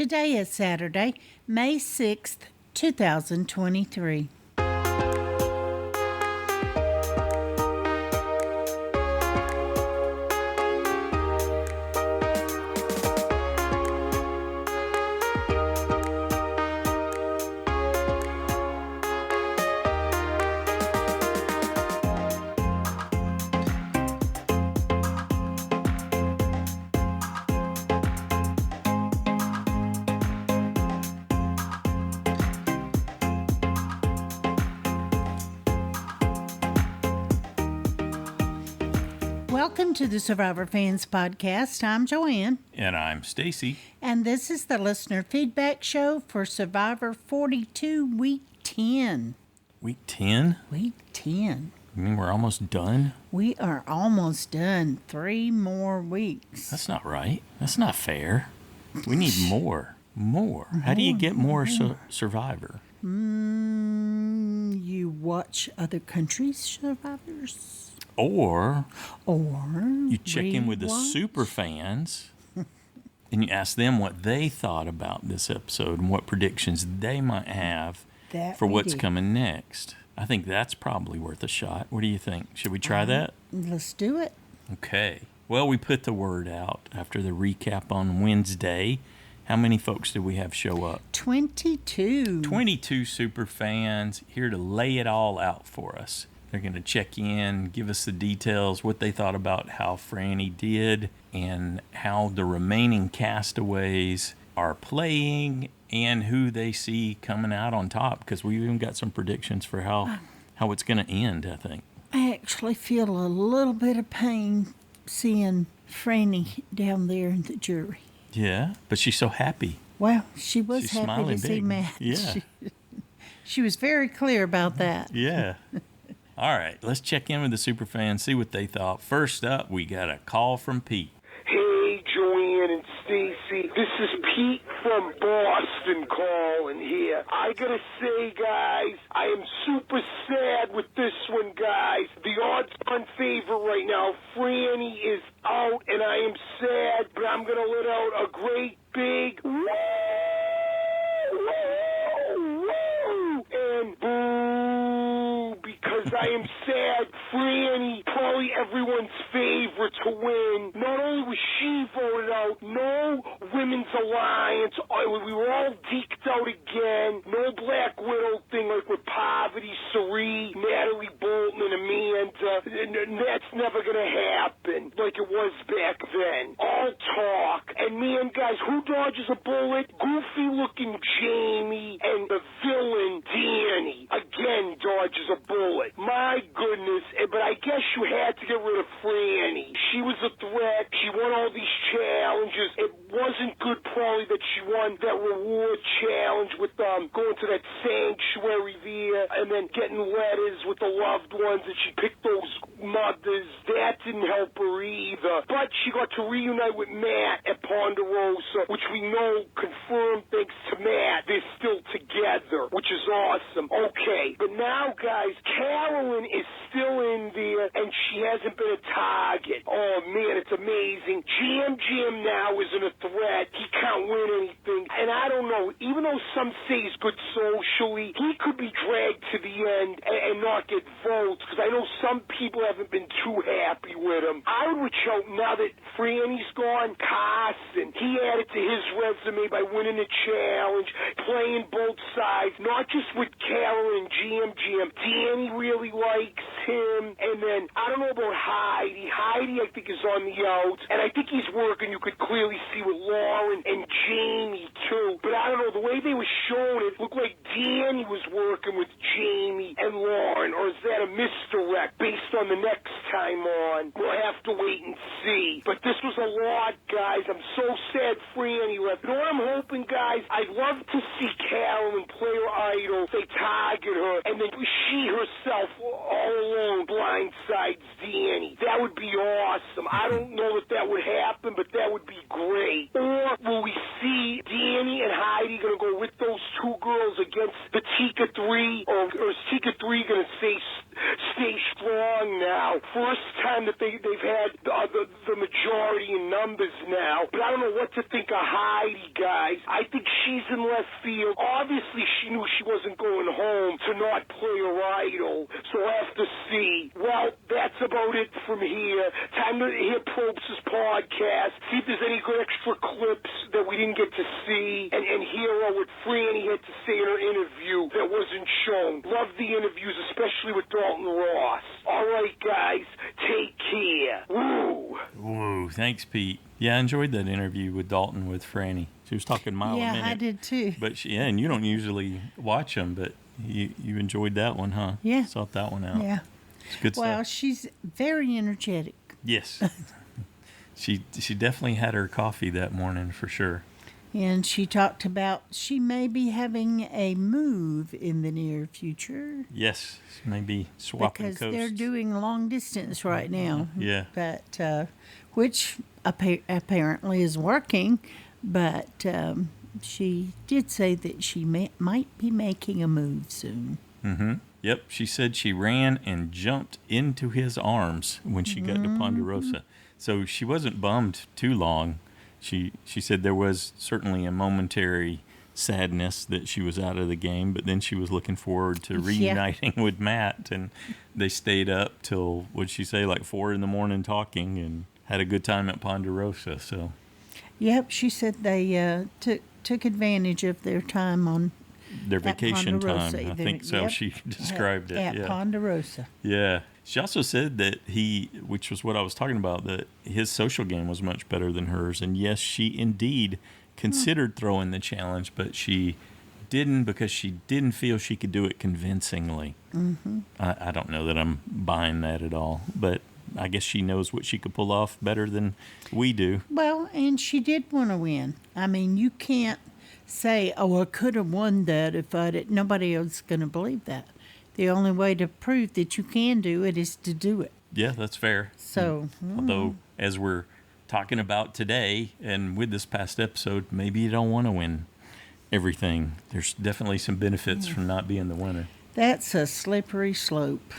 Today is Saturday, May 6th, 2023. Welcome to the Survivor Fans Podcast. I'm Joanne. And I'm Stacy. And this is the listener feedback show for Survivor 42, Week 10. Week 10? Week 10. You mean we're almost done? We are almost done. 3 more weeks. That's not right. That's not fair. We need more. How do you get more Survivor? You watch other countries' Survivors. Or you check in with the super fans and you ask them what they thought about this episode and what predictions they might have for what's coming next. I think that's probably worth a shot. What do you think? Should we try that? Let's do it. Okay. Well, we put the word out after the recap on Wednesday. How many folks did we have show up? 22. 22 super fans here to lay it all out for us. They're going to check in, give us the details, what they thought about how Franny did, and how the remaining castaways are playing, and who they see coming out on top, because we even got some predictions for how it's going to end, I think. I actually feel a little bit of pain seeing Franny down there in the jury. Yeah, but she's so happy. Well, she's happy to see big. Matt. Yeah. She was very clear about that. Yeah. All right, let's check in with the superfans, see what they thought. First up, we got a call from Pete. Hey, Joanne and Stacy. This is Pete from Boston calling here. I gotta say, guys, I am super sad with this one, guys. The odds-on favorite right now, Franny, is out, and I am sad, but I'm gonna let out a great big woo, woo, woo, and boo, because I am sad. Franny, probably everyone's favorite to win. Not only was she voted out, no Women's Alliance. We were all deked out again. No Black Widow thing like with Poverty, Cerie, Natalie Bolton, and Amanda. That's never going to happen like it was back then. All talk. And man, guys, who dodges a bullet? Goofy-looking Jamie and the villain Danny. Again, dodges a bullet. My goodness. But I guess you had to get rid of Franny. She was a threat. She won all these challenges. It wasn't good probably that she won that reward challenge with going to that sanctuary there and then getting letters with the loved ones, and she picked those mothers. That didn't help her either. But she got to reunite with Matt at Ponderosa, which we know confirmed thanks to Matt. They're still together, which is awesome. Okay, but now, guys, Carolyn is still in there, and she hasn't been a target. Oh, man, it's amazing. Jam now isn't a threat. He can't win anything. And I don't know, even though some say he's good socially, he could be dragged to the end and not get votes, because I know some people haven't been too happy with him. I would reach out now that Franny's gone. Carson, he added to his resume by winning the challenge, playing both sides, not just with Carol and GM. Danny really likes him. And then, I don't know about Heidi. Heidi, I think, is on the outs. And I think he's working, you could clearly see, with Lauren and Jamie, too. But I don't know, the way they were showing it looked like Danny was working with Jamie and Lauren. Or is that a misdirect based on the next time on? We'll have to wait and see. But this was a lot, guys. I'm so sad Franny left. You know what I'm hoping, guys? I'd love to see Carolyn play her idol. They target her, and then she herself, all alone, blindsides Danny. That would be awesome. I don't know if that would happen, but that would be great. Or will we see Danny and Heidi going to go with those two girls against the Tika 3? Or is Tika 3 going to stay strong now? First time that they've had the majority in numbers now. But I don't know what to think of Heidi, guys. I think she's in left field. Obviously, she knew she wasn't going home to not play her idol, so we'll have to see. Well, that's about it from here. Time to hear Probst's podcast, see if there's any good extra clips that we didn't get to see, and hear what Franny had to say in her interview that wasn't shown. Love the interviews, especially with Dalton Ross. All right, guys, take care. Woo! Whoa, thanks, Pete. Yeah, I enjoyed that interview with Dalton with Franny. She was talking mile a minute. Yeah, I did too. But yeah, and you don't usually watch them, but you enjoyed that one, huh? Yeah. Sought that one out. Yeah. It's good Well, stuff. she's very energetic. Yes. She definitely had her coffee that morning for sure. And she talked about she may be having a move in the near future. Yes, maybe swapping Because coasts. they're doing long distance right now. Yeah. But, which apparently is working. But she did say that she might be making a move soon. Mm-hmm. Yep, she said she ran and jumped into his arms when she got to Ponderosa. So she wasn't bummed too long. She said there was certainly a momentary sadness that she was out of the game, but then she was looking forward to reuniting with Matt, and they stayed up till, what'd she say, like 4 a.m. talking, and had a good time at Ponderosa. So Yep, she said they took advantage of their time on their at vacation time, Ponderosa. I think so. Yep. She described it. At Yeah. Ponderosa. Yeah. She also said that which was what I was talking about, that his social game was much better than hers. And yes, she indeed considered throwing the challenge, but she didn't because she didn't feel she could do it convincingly. Mm-hmm. I don't know that I'm buying that at all, but I guess she knows what she could pull off better than we do. Well, and she did want to win. I mean, you can't say, "Oh, I could have won that if I did." Nobody else is going to believe that. The only way to prove that you can do it is to do it. Yeah, that's fair. So, Although, as we're talking about today and with this past episode, maybe you don't want to win everything. There's definitely some benefits from not being the winner. that's a slippery slope.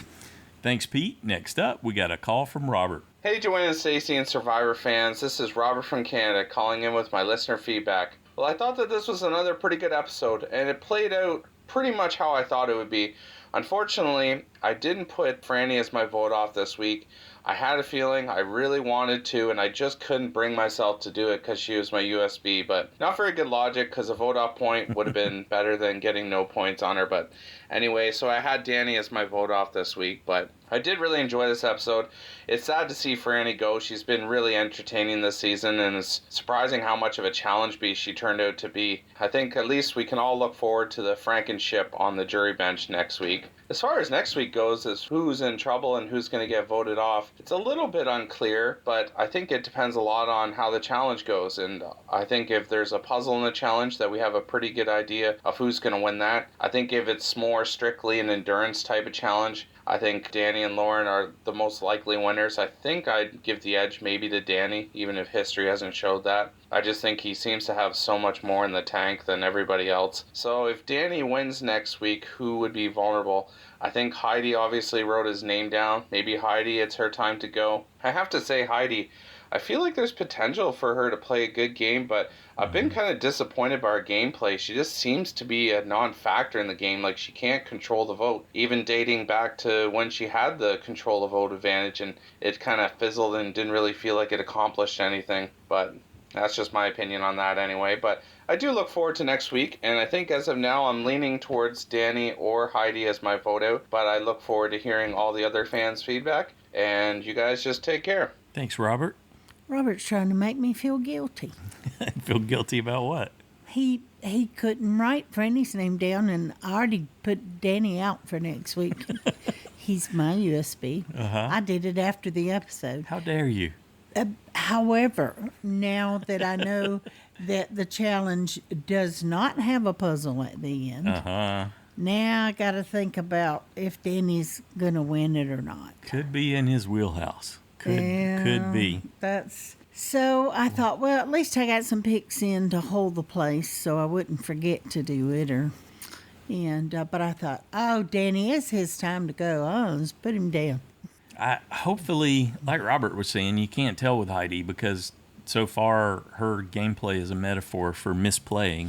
Thanks, Pete. Next up, we got a call from Robert. Hey, Joanne and Stacey and Survivor fans. This is Robert from Canada calling in with my listener feedback. Well, I thought that this was another pretty good episode, and it played out pretty much how I thought it would be. Unfortunately, I didn't put Franny as my vote off this week. I had a feeling I really wanted to, and I just couldn't bring myself to do it because she was my USB. But not very good logic, because a vote off point would have been better than getting no points on her. But anyway, so I had Danny as my vote off this week. But I did really enjoy this episode. It's sad to see Franny go. She's been really entertaining this season, and it's surprising how much of a challenge beast she turned out to be. I think at least we can all look forward to the Frankenship on the jury bench next week. As far as next week goes, as who's in trouble and who's going to get voted off, it's a little bit unclear, but I think it depends a lot on how the challenge goes. And I think if there's a puzzle in the challenge, that we have a pretty good idea of who's going to win that. I think if it's more strictly an endurance type of challenge, I think Danny and Lauren are the most likely winners. I think I'd give the edge maybe to Danny, even if history hasn't showed that. I just think he seems to have so much more in the tank than everybody else. So if Danny wins next week, who would be vulnerable? I think Heidi obviously wrote his name down. Maybe Heidi, it's her time to go. I have to say, Heidi, I feel like there's potential for her to play a good game, but I've been kind of disappointed by her gameplay. She just seems to be a non-factor in the game. Like, she can't control the vote. Even dating back to when she had the control the vote advantage, and it kind of fizzled and didn't really feel like it accomplished anything. But that's just my opinion on that anyway. But I do look forward to next week, and I think as of now I'm leaning towards Danny or Heidi as my vote out. But I look forward to hearing all the other fans' feedback, and you guys just take care. Thanks, Robert. Robert's trying to make me feel guilty. Feel guilty about what? He couldn't write Franny's name down, and I already put Danny out for next week. He's my USB. Uh-huh. I did it after the episode. How dare you? However, now that I know that the challenge does not have a puzzle at the end, now I got to think about if Danny's going to win it or not. Could be in his wheelhouse. Could be. That's so. I thought, well, at least I got some picks in to hold the place, so I wouldn't forget to do it. But I thought, oh, Danny, it's his time to go. Oh, let's put him down. Hopefully, like Robert was saying, you can't tell with Heidi because so far her gameplay is a metaphor for misplaying,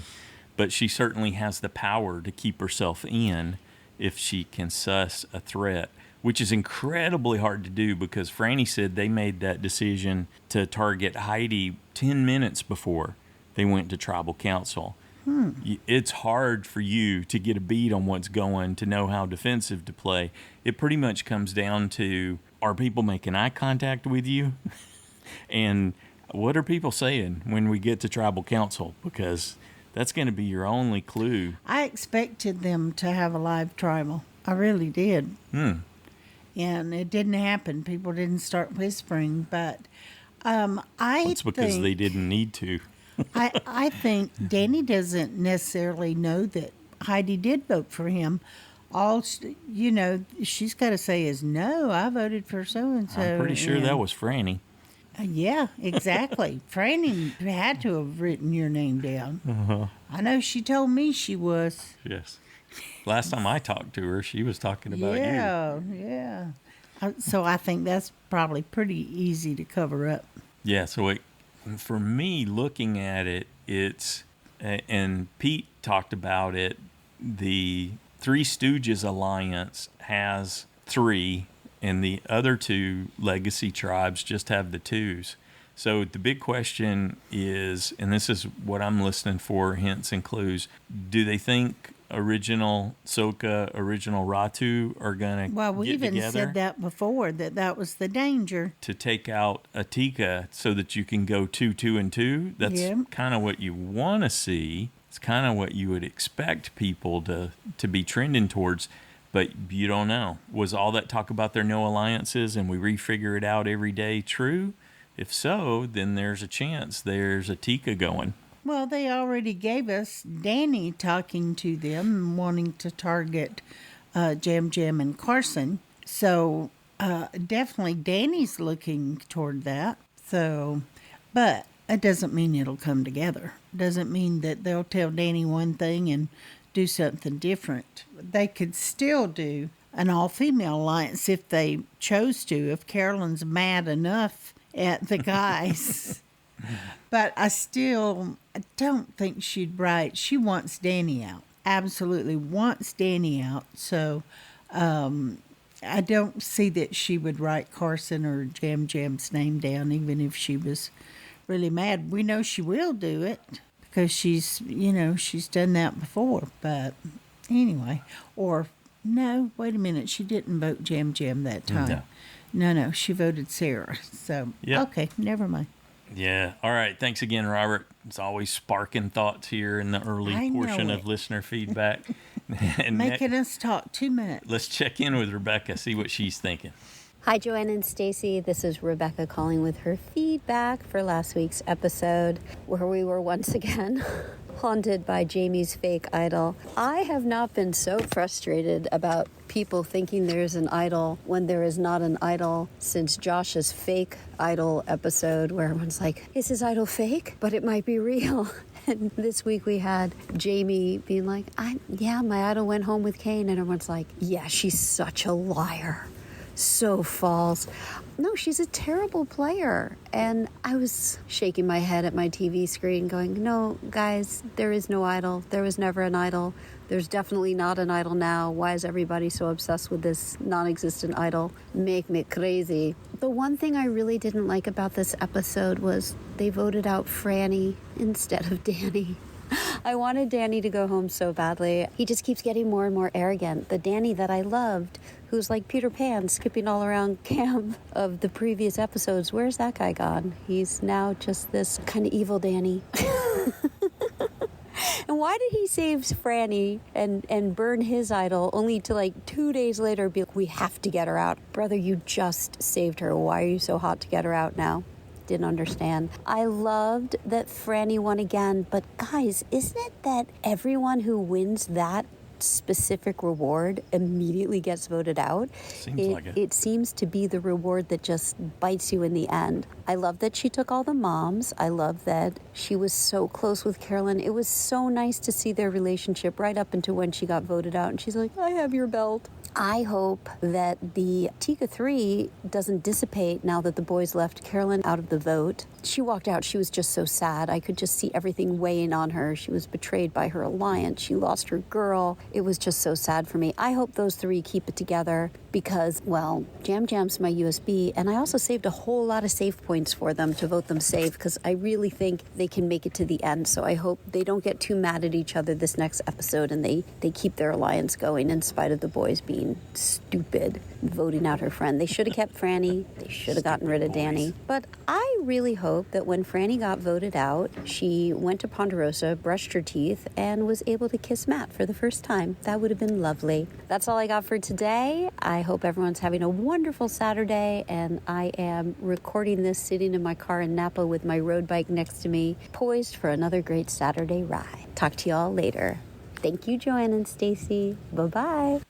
but she certainly has the power to keep herself in if she can suss a threat, which is incredibly hard to do because Franny said they made that decision to target Heidi 10 minutes before they went to tribal council. It's hard for you to get a beat on what's going, to know how defensive to play. It pretty much comes down to, are people making eye contact with you? And what are people saying when we get to tribal council? Because that's going to be your only clue. I expected them to have a live tribal. I really did. And it didn't happen. People didn't start whispering, but It's because they didn't need to. I think Danny doesn't necessarily know that Heidi did vote for him. All she's got to say is, no, I voted for so-and-so. I'm pretty sure that was Franny. Yeah, exactly. Franny had to have written your name down. I know she told me she was. Yes. Last time I talked to her, she was talking about you. Yeah. So I think that's probably pretty easy to cover up. Yeah, so for me, looking at it, it's, and Pete talked about it, the Three Stooges Alliance has 3, and the other 2 legacy tribes just have the 2s. So the big question is, and this is what I'm listening for, hints and clues, do they think original Soka, original Ratu are going to Well, we get even together said that before, that was the danger. to take out Atika so that you can go 2, 2, and 2? That's kind of what you want to see. It's kind of what you would expect people to be trending towards, but you don't know. Was all that talk about there no alliances and we refigure it out every day true? If so, then there's a chance there's Atika going. Well, they already gave us Danny talking to them, wanting to target Jam and Carson. So definitely Danny's looking toward that. So, but it doesn't mean it'll come together. Doesn't mean that they'll tell Danny one thing and do something different. They could still do an all-female alliance if they chose to, if Carolyn's mad enough at the guys. But I don't think she'd write. She wants Danny out. Absolutely wants Danny out. So I don't see that she would write Carson or Jam's name down, even if she was really mad. We know she will do it because she's done that before. But anyway, or no, wait a minute. She didn't vote Jam that time. No, she voted Sarah. So, Okay, never mind. Yeah. All right. Thanks again, Robert. It's always sparking thoughts here in the early portion of listener feedback. And making us talk 2 minutes. Let's check in with Rebecca, see what she's thinking. Hi, Joanne and Stacy. This is Rebecca calling with her feedback for last week's episode, where we were once again haunted by Jamie's fake idol. I have not been so frustrated about people thinking there's an idol when there is not an idol since Josh's fake idol episode, where everyone's like, is his idol fake? But it might be real. And this week we had Jamie being like, my idol went home with Kane. And everyone's like, yeah, she's such a liar. So false. No, she's a terrible player. And I was shaking my head at my TV screen going, no, guys, there is no idol. There was never an idol. There's definitely not an idol now. Why is everybody so obsessed with this non-existent idol? Make me crazy. The one thing I really didn't like about this episode was they voted out Franny instead of Danny. I wanted Danny to go home so badly. He just keeps getting more and more arrogant. The Danny that I loved, who's like Peter Pan, skipping all around camp of the previous episodes, where's that guy gone? He's now just this kind of evil Danny. And why did he save Franny and burn his idol only to like 2 days later be like, we have to get her out? Brother, you just saved her. Why are you so hot to get her out now? Didn't understand. I loved that Franny won again, but guys, isn't it that everyone who wins that specific reward immediately gets voted out? It seems to be the reward that just bites you in the end. I love that she took all the moms. I love that she was so close with Carolyn. It was so nice to see their relationship right up until when she got voted out and she's like, I have your belt. I hope that the Tika 3 doesn't dissipate now that the boys left Carolyn out of the vote. She walked out. She was just so sad. I could just see everything weighing on her. She was betrayed by her alliance. She lost her girl. It was just so sad for me. I hope those three keep it together because, well, Jam Jam's my USB, and I also saved a whole lot of save points for them to vote them safe because I really think they can make it to the end. So I hope they don't get too mad at each other this next episode and they keep their alliance going in spite of the boys being stupid, voting out her friend. They should have kept Franny. They should have gotten rid of Danny. But I really hope that when Franny got voted out, she went to Ponderosa, brushed her teeth, and was able to kiss Matt for the first time. That would have been lovely. That's all I got for today. I hope everyone's having a wonderful Saturday, and I am recording this sitting in my car in Napa with my road bike next to me, poised for another great Saturday ride. Talk to y'all later. Thank you, Joanne and Stacy. Bye-bye.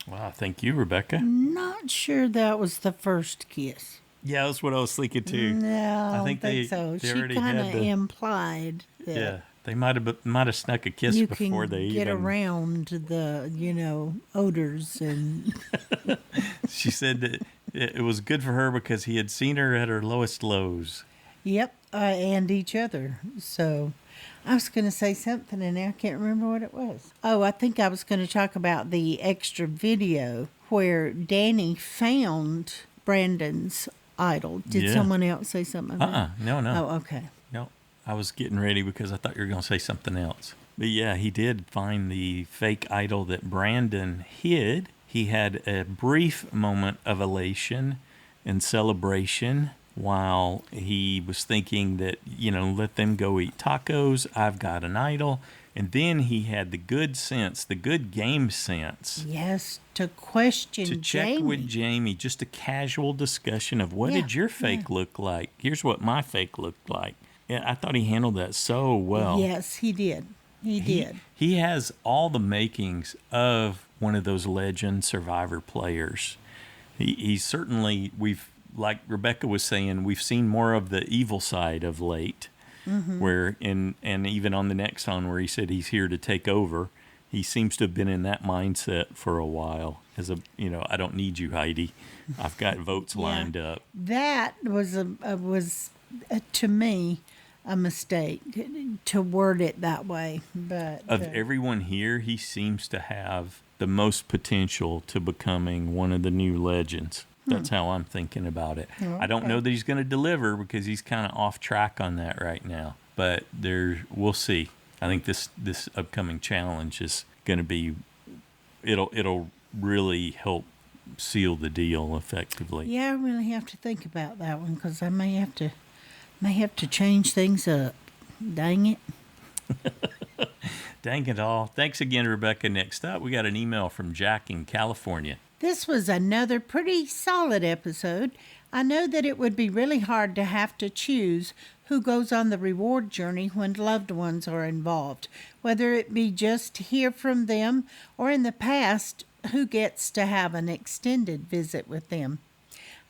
Wow, thank you, Rebecca. Not sure that was the first kiss. Yeah, that's what I was thinking too. No, I think they so. They She already kind had of implied that Yeah, they might have snuck a kiss you before can they get even. around the, odors and. She said that it was good for her because he had seen her at her lowest lows. Yep, and each other. So I was going to say something and now I can't remember what it was. Oh, I think I was going to talk about the extra video where Danny found Brandon's idol. Did Yeah. someone else say something about it? No. Oh, okay. No, I was getting ready because I thought you were going to say something else. But yeah, he did find the fake idol that Brandon hid. He had a brief moment of elation and celebration while he was thinking that, let them go eat tacos. I've got an idol. And then he had the good sense, the good game sense. Yes, to question To check Jamie. with Jamie, just a casual discussion of what Yeah, did your fake look like? Here's what my fake looked like. Yeah, I thought he handled that so well. Yes, he did. He did. He has all the makings of one of those legend Survivor players. He's certainly, like Rebecca was saying, we've seen more of the evil side of late. Mm-hmm. Where and even on the next one where he said he's here to take over, he seems to have been in that mindset for a while. I don't need you, Heidi. I've got votes lined up. That was to me a mistake to word it that way. But Of everyone here, he seems to have the most potential to becoming one of the new legends. That's how I'm thinking about it. Okay. I don't know that he's going to deliver because he's kind of off track on that right now. But we'll see. I think this upcoming challenge is going to be, it'll really help seal the deal effectively. yeah, I really have to think about that one because I may have to change things up. Dang it. Dang it all. Thanks again, Rebecca. Next up, we got an email from Jack in California. This was another pretty solid episode. I know that it would be really hard to have to choose who goes on the reward journey when loved ones are involved, whether it be just to hear from them or in the past, who gets to have an extended visit with them.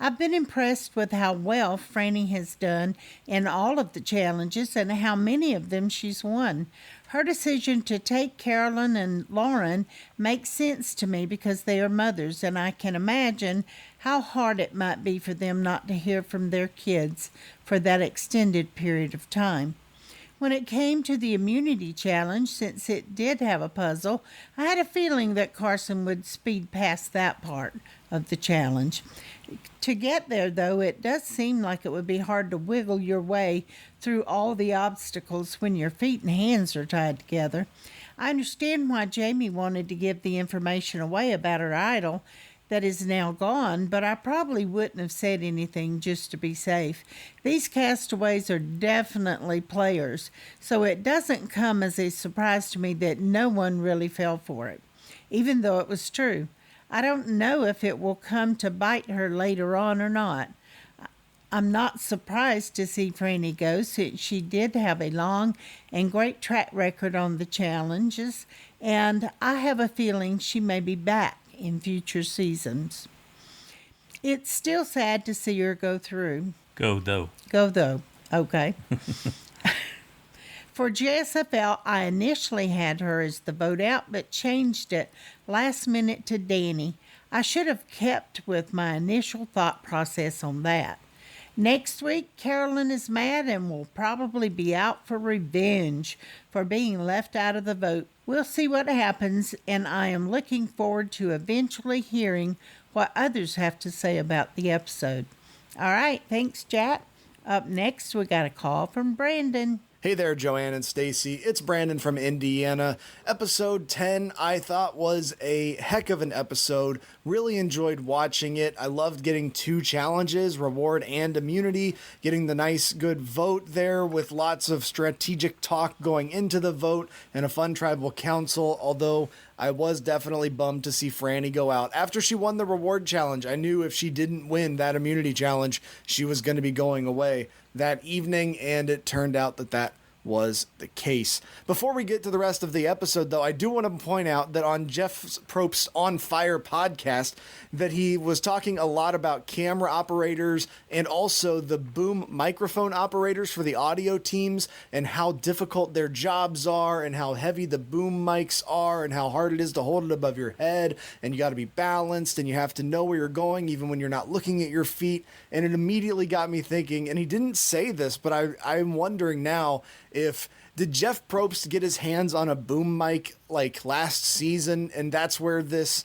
I've been impressed with how well Franny has done in all of the challenges and how many of them she's won. Her decision to take Carolyn and Lauren makes sense to me because they are mothers, and I can imagine how hard it might be for them not to hear from their kids for that extended period of time. When it came to the immunity challenge, since it did have a puzzle, I had a feeling that Carson would speed past that part of the challenge. To get there, though, it does seem like it would be hard to wiggle your way through all the obstacles when your feet and hands are tied together. I understand why Jamie wanted to give the information away about her idol that is now gone, but I probably wouldn't have said anything just to be safe. These castaways are definitely players, so it doesn't come as a surprise to me that no one really fell for it, even though it was true. I don't know if it will come to bite her later on or not. I'm not surprised to see Franny go, since she did have a long and great track record on the challenges, and I have a feeling she may be back in future seasons. It's still sad to see her go through. Go, though. Go, though. Okay. For JSFL, I initially had her as the vote out, but changed it last minute to Danny. I should have kept with my initial thought process on that. Next week, Carolyn is mad and will probably be out for revenge for being left out of the vote. We'll see what happens, and I am looking forward to eventually hearing what others have to say about the episode. All right, thanks, Jack. Up next, we got a call from Brandyn. Hey there, Joanne and Stacy. It's Brandyn from Indiana. Episode 10 I thought was a heck of an episode. Really enjoyed watching it. I loved getting 2 challenges, reward and immunity, getting the nice good vote there with lots of strategic talk going into the vote and a fun tribal council, although I was definitely bummed to see Franny go out. After she won the reward challenge, I knew if she didn't win that immunity challenge, she was going to be going away that evening, and it turned out that was the case. Before we get to the rest of the episode, though, I do want to point out that on Jeff Probst's On Fire podcast, that he was talking a lot about camera operators and also the boom microphone operators for the audio teams and how difficult their jobs are and how heavy the boom mics are and how hard it is to hold it above your head, and you got to be balanced and you have to know where you're going even when you're not looking at your feet. And it immediately got me thinking, and he didn't say this, but I'm wondering now, did Jeff Probst get his hands on a boom mic like last season, and that's where this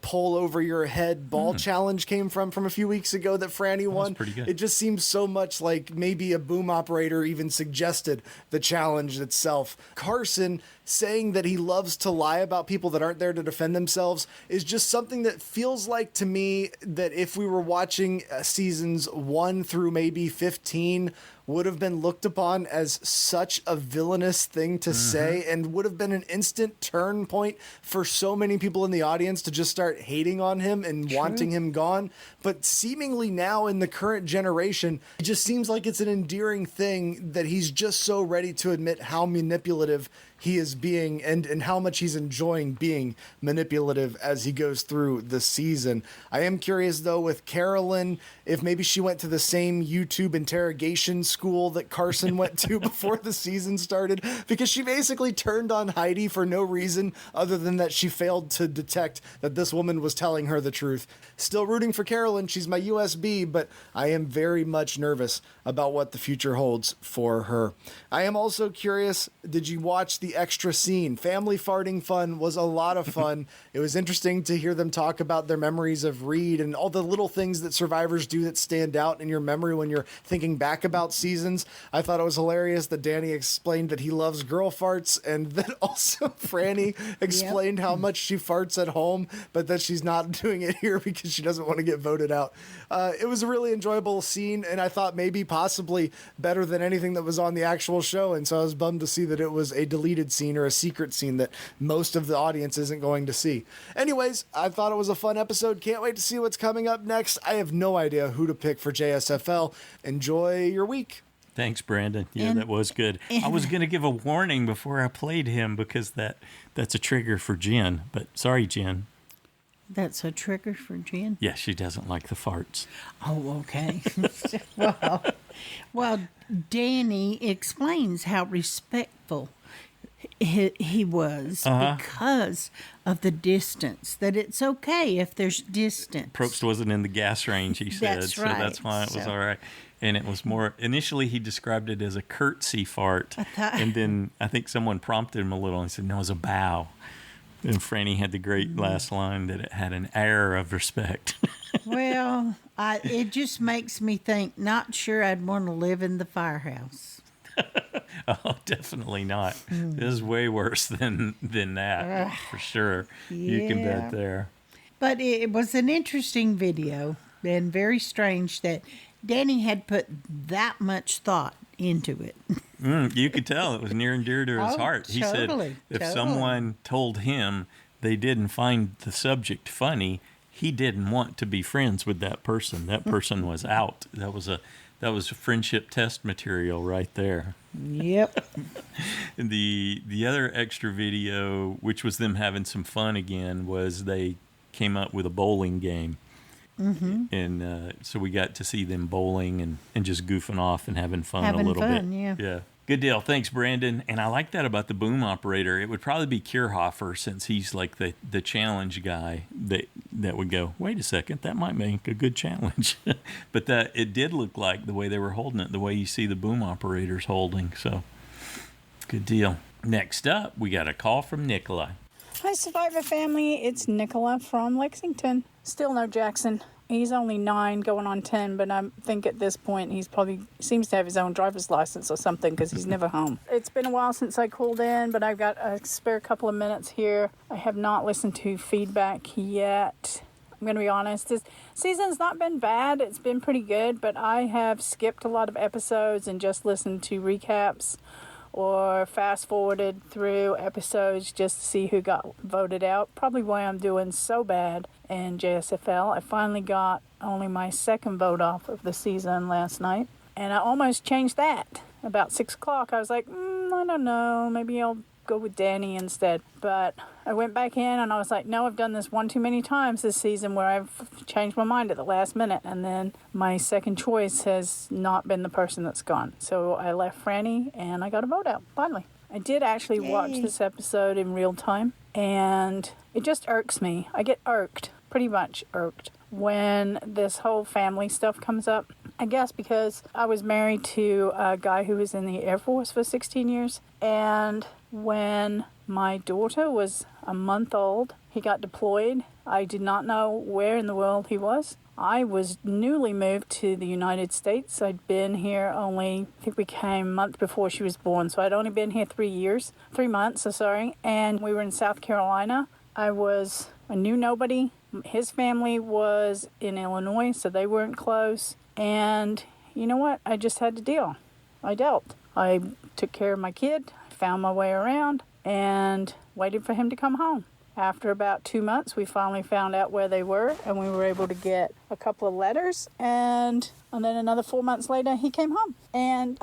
pull over your head ball challenge came from a few weeks ago that Franny won? Pretty good. It just seems so much like maybe a boom operator even suggested the challenge itself. Carson saying that he loves to lie about people that aren't there to defend themselves is just something that feels like to me that if we were watching seasons 1 through maybe 15 would have been looked upon as such a villainous thing to say and would have been an instant turn point for so many people in the audience to just start hating on him and wanting him gone. But seemingly now in the current generation, it just seems like it's an endearing thing that he's just so ready to admit how manipulative he is being and how much he's enjoying being manipulative as he goes through the season. I am curious, though, with Carolyn, if maybe she went to the same YouTube interrogation school that Carson went to before the season started, because she basically turned on Heidi for no reason other than that she failed to detect that this woman was telling her the truth. Still rooting for Carolyn. She's my USB, but I am very much nervous about what the future holds for her. I am also curious, did you watch the extra scene? Family farting fun was a lot of fun. It was interesting to hear them talk about their memories of Reed and all the little things that survivors do that stand out in your memory when you're thinking back about seasons. I thought it was hilarious that Danny explained that he loves girl farts, and that also Franny explained how much she farts at home, but that she's not doing it here because she doesn't want to get voted out. It was a really enjoyable scene, and I thought maybe possibly better than anything that was on the actual show, and so I was bummed to see that it was a deleted scene or a secret scene that most of the audience isn't going to see. Anyways, I thought it was a fun episode. Can't wait to see what's coming up next. I have no idea who to pick for JSFL. Enjoy your week. Thanks, Brandyn. Yeah, that was good. I was going to give a warning before I played him because that's a trigger for Jen. But sorry, Jen. That's a trigger for Jen? Yeah, she doesn't like the farts. Oh, okay. well, Danny explains how respectful he was because of the distance, that it's okay if there's distance. Probst wasn't in the gas range, he said. That's so right. That's why it was all right. And it was more, initially he described it as a curtsy fart. And then I think someone prompted him a little and said, no, it was a bow. And Franny had the great last line that it had an air of respect. Well, it just makes me think, not sure I'd want to live in the firehouse. Oh, definitely not. This is way worse than that, for sure. You can bet there. But it was an interesting video and very strange that Danny had put that much thought into it. You could tell it was near and dear to his heart. He said if someone told him they didn't find the subject funny, he didn't want to be friends with that person. That person was out. That was a friendship test material right there. Yep. And the other extra video, which was them having some fun again, was they came up with a bowling game. And so we got to see them bowling and just goofing off and having fun a little bit. Yeah. Good deal. Thanks, Brandyn. And I like that about the boom operator. It would probably be Kierhofer, since he's like the challenge guy, that that would go, wait a second, that might make a good challenge. But it did look like the way they were holding it, the way you see the boom operators holding. So, good deal. Next up, we got a call from Nicola. Hi, Survivor family. It's Nicola from Lexington. Still no Jackson. He's only 9 going on 10, but I think at this point he's probably seems to have his own driver's license or something because he's never home. It's been a while since I called in, but I've got a spare couple of minutes here. I have not listened to feedback yet. I'm going to be honest. This season's not been bad. It's been pretty good, but I have skipped a lot of episodes and just listened to recaps or fast forwarded through episodes just to see who got voted out. Probably why I'm doing so bad in JSFL. I finally got only my second vote off of the season last night, and I almost changed that. About 6 o'clock, I was like, I don't know, maybe I'll go with Danny instead. But I went back in and I was like, no, I've done this one too many times this season where I've changed my mind at the last minute, and then my second choice has not been the person that's gone. So I left Franny and I got a vote out, finally. I did actually watch this episode in real time, and it just irks me. I get irked, pretty much irked, when this whole family stuff comes up. I guess because I was married to a guy who was in the Air Force for 16 years, and when my daughter was a month old, he got deployed. I did not know where in the world he was. I was newly moved to the United States. I'd been here only, I think we came a month before she was born, so I'd only been here 3 months, and we were in South Carolina. I knew nobody. His family was in Illinois, so they weren't close. And you know what? I just had to deal. I dealt. I took care of my kid, found my way around, and waited for him to come home. After about 2 months, we finally found out where they were, and we were able to get a couple of letters, and then another 4 months later, he came home. And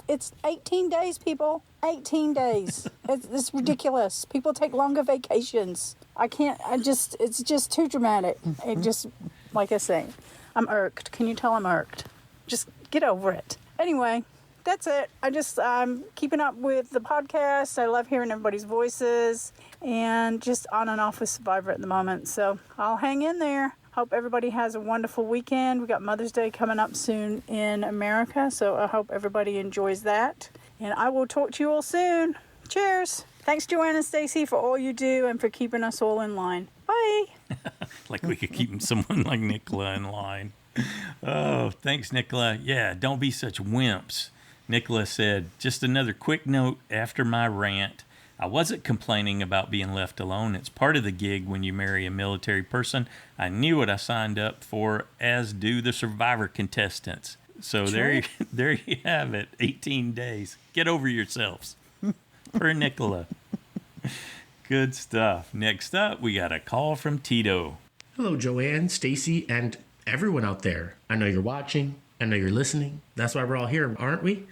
it's 18 days, people. 18 days. It's ridiculous. People take longer vacations. It's just too dramatic. It just, like I say, I'm irked. Can you tell I'm irked? Just get over it. Anyway, that's it. I'm keeping up with the podcast. I love hearing everybody's voices, and just on and off with Survivor at the moment. So I'll hang in there. Hope everybody has a wonderful weekend. We got Mother's Day coming up soon in America, so I hope everybody enjoys that. And I will talk to you all soon. Cheers. Thanks, Joanne and Stacy, for all you do and for keeping us all in line. Bye. Like we could keep someone like Nicola in line. Oh, thanks, Nicola. Yeah, don't be such wimps. Nicola said, just another quick note after my rant. I wasn't complaining about being left alone. It's part of the gig when you marry a military person. I knew what I signed up for, as do the Survivor contestants. So there you have it. 18 days. Get over yourselves. Per Nicola. Good stuff. Next up, we got a call from Tito. Hello, Joanne, Stacy, and everyone out there. I know you're watching. I know you're listening. That's why we're all here, aren't we?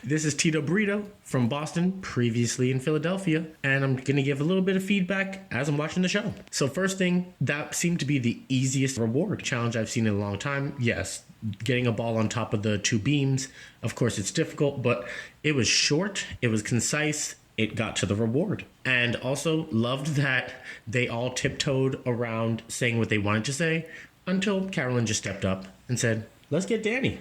This is Tito Burrito from Boston, previously in Philadelphia, and I'm going to give a little bit of feedback as I'm watching the show. So first thing, that seemed to be the easiest reward challenge I've seen in a long time. Yes, getting a ball on top of the 2 beams. Of course, it's difficult, but it was short, it was concise, it got to the reward. And also loved that they all tiptoed around saying what they wanted to say until Carolyn just stepped up and said, let's get Danny.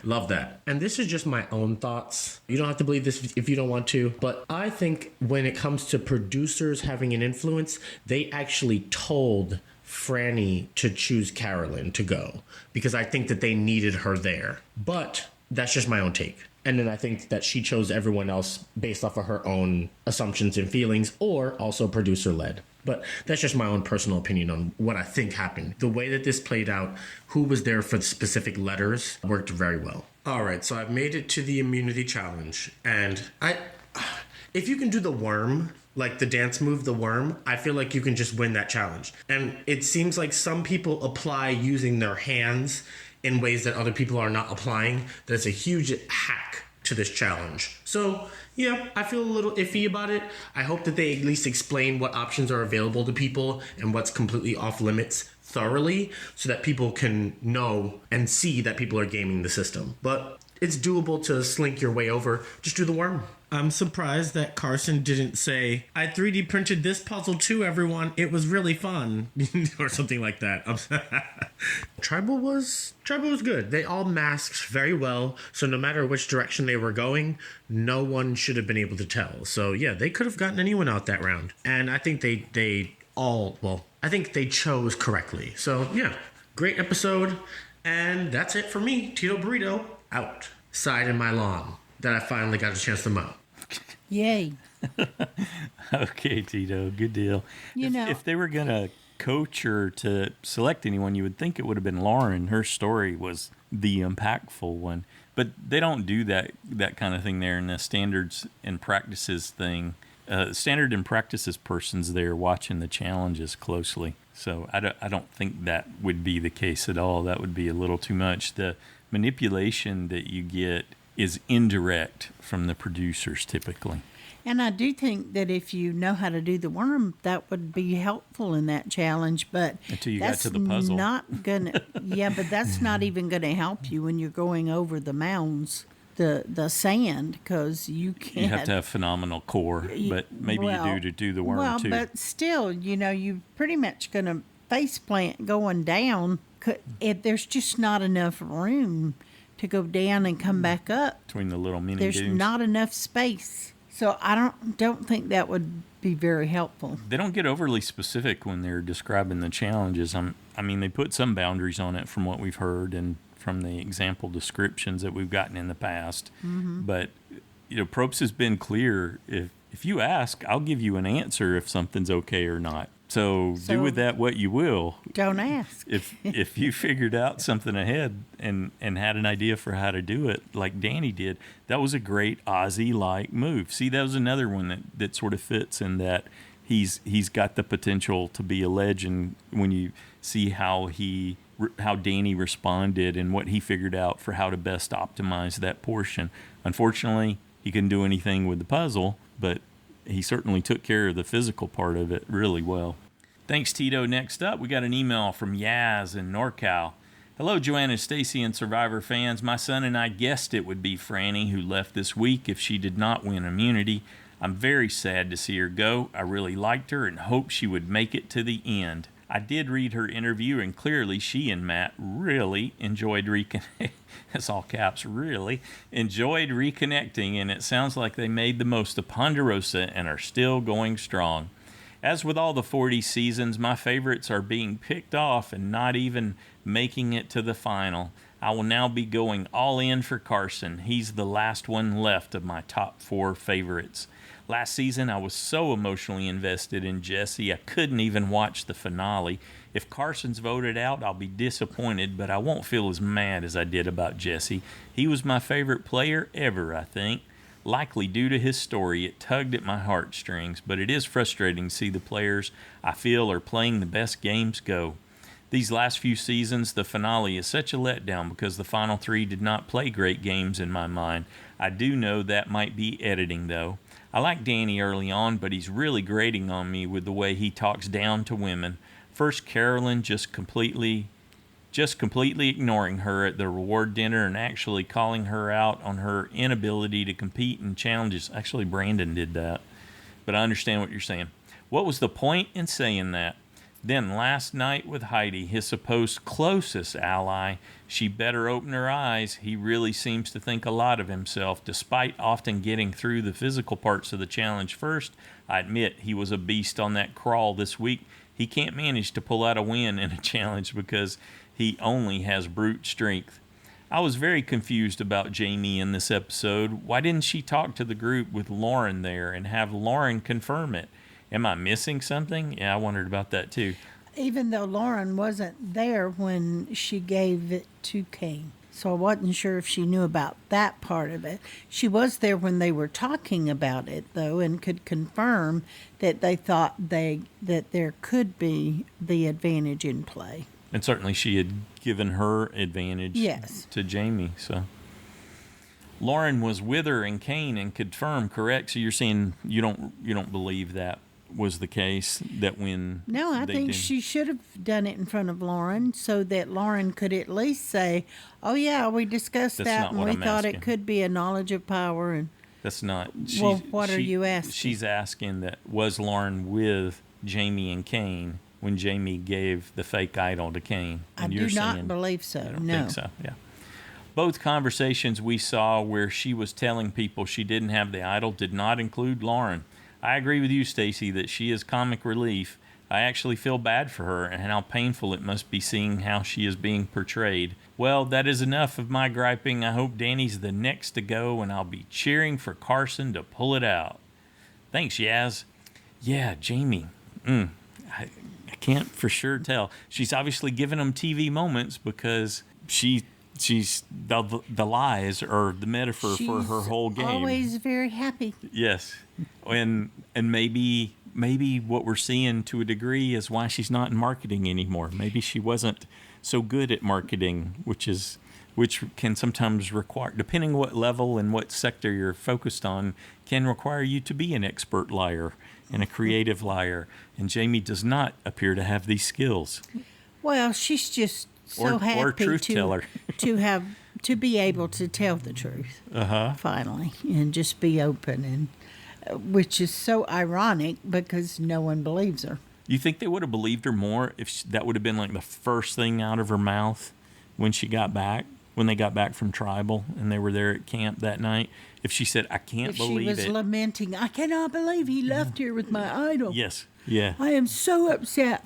Love that. And this is just my own thoughts. You don't have to believe this if you don't want to. But I think when it comes to producers having an influence, they actually told Franny to choose Carolyn to go, because I think that they needed her there. But that's just my own take. And then I think that she chose everyone else based off of her own assumptions and feelings, or also producer-led. But that's just my own personal opinion on what I think happened. The way that this played out, who was there for the specific letters, worked very well. All right, so I've made it to the immunity challenge. And if you can do the worm, like the dance move, the worm, I feel like you can just win that challenge. And it seems like some people apply using their hands in ways that other people are not applying. That's a huge hack to this challenge. So yeah, I feel a little iffy about it. I hope that they at least explain what options are available to people and what's completely off limits thoroughly, so that people can know and see that people are gaming the system. But it's doable to slink your way over. Just do the worm. I'm surprised that Carson didn't say, I 3D printed this puzzle too, everyone. It was really fun. Or something like that. Tribal was good. They all masked very well. So no matter which direction they were going, no one should have been able to tell. So yeah, they could have gotten anyone out that round. And I think I think they chose correctly. So yeah, great episode. And that's it for me. Tito Burrito out. Side in my lawn that I finally got a chance to mow. Yay. Okay, Tito, good deal. If they were going to coach or to select anyone, you would think it would have been Lauren. Her story was the impactful one. But they don't do that kind of thing there in the standards and practices thing. Standard and practices person's there watching the challenges closely. So I don't think that would be the case at all. That would be a little too much. The manipulation that you get is indirect from the producers typically. And I do think that if you know how to do the worm, that would be helpful in that challenge. But until you got to the puzzle, not gonna. Yeah, but that's not even going to help you when you're going over the mounds, the sand, because you can't. You have to have phenomenal core, but maybe you do the worm too. But still, you're pretty much going to face plant going down. There's just not enough room to go down and come back up. Between the little mini There's dunes. not enough space. So I don't think that would be very helpful. They don't get overly specific when they're describing the challenges. They put some boundaries on it from what we've heard and from the example descriptions that we've gotten in the past. Mm-hmm. But, Probst has been clear. If you ask, I'll give you an answer if something's okay or not. So do with that what you will. Don't ask. If you figured out something ahead and had an idea for how to do it, like Danny did, that was a great Ozzy-like move. See, that was another one that sort of fits in that he's got the potential to be a legend when you see how Danny responded and what he figured out for how to best optimize that portion. Unfortunately, he couldn't do anything with the puzzle, but he certainly took care of the physical part of it really well. Thanks, Tito. Next up, we got an email from Yazz in NorCal. Hello, Joanna, Stacy, and Survivor fans. My son and I guessed it would be Franny who left this week if she did not win immunity. I'm very sad to see her go. I really liked her and hoped she would make it to the end. I did read her interview, and clearly she and Matt really enjoyed that's all caps, really enjoyed reconnecting, and it sounds like they made the most of Ponderosa and are still going strong. As with all the 40 seasons, my favorites are being picked off and not even making it to the final. I will now be going all in for Carson. He's the last one left of my top 4 favorites. Last season, I was so emotionally invested in Jesse, I couldn't even watch the finale. If Carson's voted out, I'll be disappointed, but I won't feel as mad as I did about Jesse. He was my favorite player ever, I think. Likely due to his story, it tugged at my heartstrings, but it is frustrating to see the players I feel are playing the best games go. These last few seasons, the finale is such a letdown because the final 3 did not play great games in my mind. I do know that might be editing, though. I like Danny early on, but he's really grating on me with the way he talks down to women. First, Carolyn just completely ignoring her at the reward dinner and actually calling her out on her inability to compete in challenges. Actually, Brandyn did that, but I understand what you're saying. What was the point in saying that? Then last night with Heidi, his supposed closest ally, she better open her eyes. He really seems to think a lot of himself, despite often getting through the physical parts of the challenge first. I admit he was a beast on that crawl this week. He can't manage to pull out a win in a challenge because he only has brute strength. I was very confused about Jamie in this episode. Why didn't she talk to the group with Lauren there and have Lauren confirm it? Am I missing something? Yeah, I wondered about that too. Even though Lauren wasn't there when she gave it to Kane. So I wasn't sure if she knew about that part of it. She was there when they were talking about it, though, and could confirm that they thought that there could be the advantage in play. And certainly she had given her advantage to Jamie. So Lauren was with her and Kane and confirmed, correct? So you're saying you don't believe that was the case, that when No, I they think didn't- she should have done it in front of Lauren so that Lauren could at least say, "Oh yeah, we discussed That's that not and what we I'm thought asking. it could be a knowledge of power." And That's not. Well, what are you asking? She's asking that was Lauren with Jamie and Kane when Jamie gave the fake idol to Kane? I And do you're not saying believe so. you don't No. think so. Yeah. Both conversations we saw where she was telling people she didn't have the idol did not include Lauren. I agree with you, Stacy, that she is comic relief. I actually feel bad for her and how painful it must be seeing how she is being portrayed. Well, that is enough of my griping. I hope Danny's the next to go, and I'll be cheering for Carson to pull it out. Thanks, Yazz. Yeah, Jamie. I can't for sure tell. She's obviously giving them TV moments because she's the lies or the metaphor for her whole game. Always very happy. Yes, and maybe what we're seeing to a degree is why she's not in marketing anymore. Maybe she wasn't so good at marketing, which can sometimes require, depending what level and what sector you're focused on, can require you to be an expert liar and a creative liar. And Jamie does not appear to have these skills. Well, she's just so Or happy truth teller. to be able to tell the truth finally and just be open, and which is so ironic because no one believes her. You think they would have believed her more if that would have been like the first thing out of her mouth when she got back, when they got back from tribal and they were there at camp that night? If she said, "I can't If believe she was it," lamenting, "I cannot believe he left here with my idol. yes, yeah. I am so upset."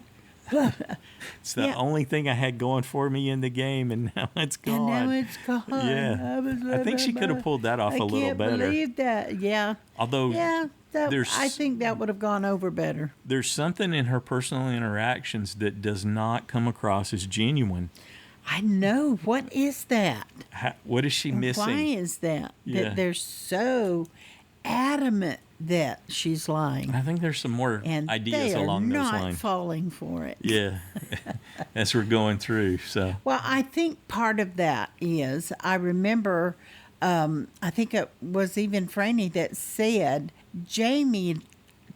It's the only thing I had going for me in the game, and now it's gone. And now it's gone. Yeah. I think she could have pulled that off a little better. I can't believe that. Yeah. Although, I think that would have gone over better. There's something in her personal interactions that does not come across as genuine. I know. What is that? What is she missing? Why is that? Yeah. That they're so adamant that she's lying. I think there's some more And ideas they are along those not lines. falling for it. Yeah, as we're going through. So Well, I think part of that is, I remember, I think it was even Franny that said Jamie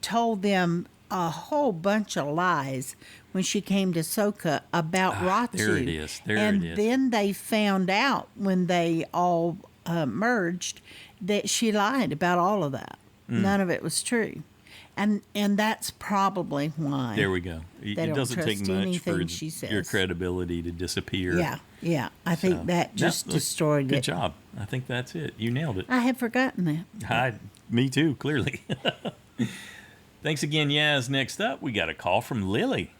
told them a whole bunch of lies when she came to SoCal about Ratu. there it is. There and it is. then they found out when they all merged that she lied about all of that. None of it was true. And that's probably why. there we go. It don't doesn't take trust much for anything she your says. credibility to disappear. Yeah. I think So, that just look, destroyed Good it. job. I think that's it. You nailed it. I had forgotten that. Me too, clearly. Thanks again, Yazz. Next up, we got a call from Lily.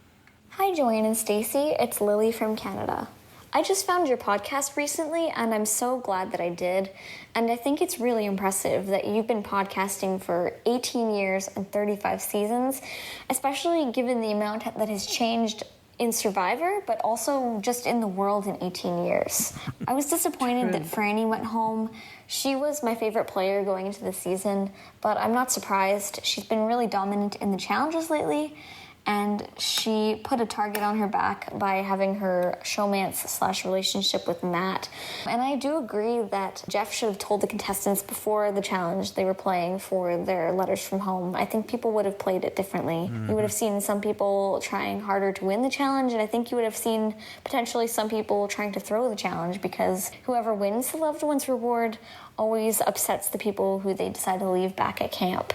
Hi, Joanne and Stacy. It's Lily from Canada. I just found your podcast recently, and I'm so glad that I did. And I think it's really impressive that you've been podcasting for 18 years and 35 seasons, especially given the amount that has changed in Survivor, but also just in the world in 18 years. I was disappointed that Franny went home. She was my favorite player going into the season, but I'm not surprised. She's been really dominant in the challenges lately, and she put a target on her back by having her showmance/relationship with Matt. And I do agree that Jeff should have told the contestants before the challenge they were playing for their letters from home. I think people would have played it differently. You would have seen some people trying harder to win the challenge, and I think you would have seen potentially some people trying to throw the challenge, because whoever wins the loved one's reward always upsets the people who they decide to leave back at camp.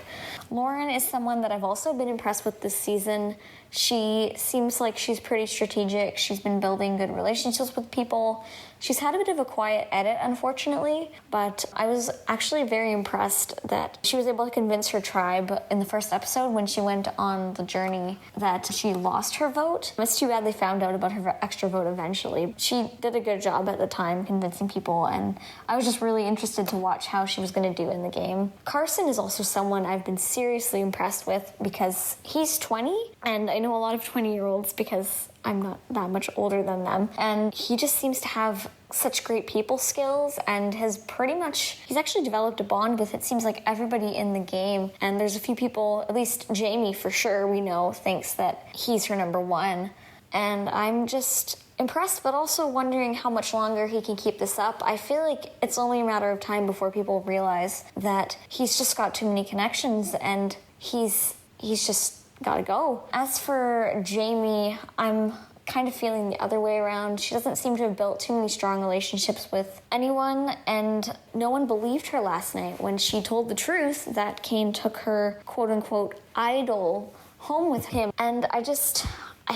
Lauren is someone that I've also been impressed with this season. She seems like she's pretty strategic. She's been building good relationships with people. She's had a bit of a quiet edit, unfortunately, but I was actually very impressed that she was able to convince her tribe in the first episode when she went on the journey that she lost her vote. It's too bad they found out about her extra vote eventually. She did a good job at the time convincing people, and I was just really interested to watch how she was going to do in the game. Carson is also someone I've been seriously impressed with because he's 20, and I know a lot of 20-year-olds because I'm not that much older than them. And he just seems to have such great people skills and he's actually developed a bond with, it seems like, everybody in the game. And there's a few people, at least Jamie for sure, we know, thinks that he's her number one. And I'm just impressed, but also wondering how much longer he can keep this up. I feel like it's only a matter of time before people realize that he's just got too many connections and he's just gotta go. As for Jamie, I'm kind of feeling the other way around. She doesn't seem to have built too many strong relationships with anyone, and no one believed her last night when she told the truth that Kane took her quote-unquote idol home with him. And I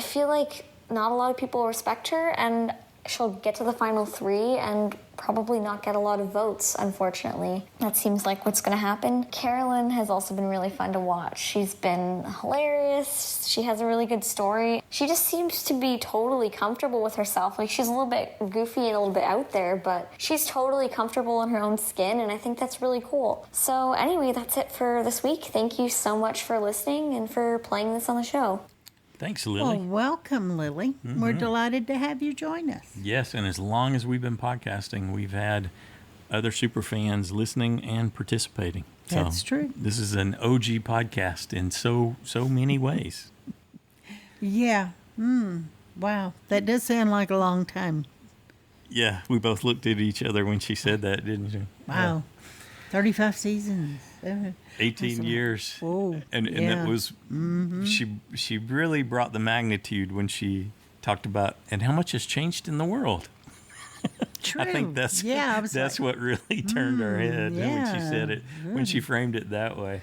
feel like not a lot of people respect her, and she'll get to the final 3 and probably not get a lot of votes, unfortunately. That seems like what's going to happen. Carolyn has also been really fun to watch. She's been hilarious. She has a really good story. She just seems to be totally comfortable with herself. Like, she's a little bit goofy and a little bit out there, but she's totally comfortable in her own skin, and I think that's really cool. So anyway, that's it for this week. Thank you so much for listening and for playing this on the show. Thanks, Lily. Well, welcome, Lily. We're delighted to have you join us. Yes, and as long as we've been podcasting, we've had other super fans listening and participating. That's true. This is an OG podcast in so many ways. Yeah. Wow. That does sound like a long time. Yeah, we both looked at each other when she said that, didn't you? Wow. 35 seasons. 18 years. Oh, and yeah. it was, she really brought the magnitude when she talked about, and how much has changed in the world. True. I think that's what really turned our head when she said it, when she framed it that way.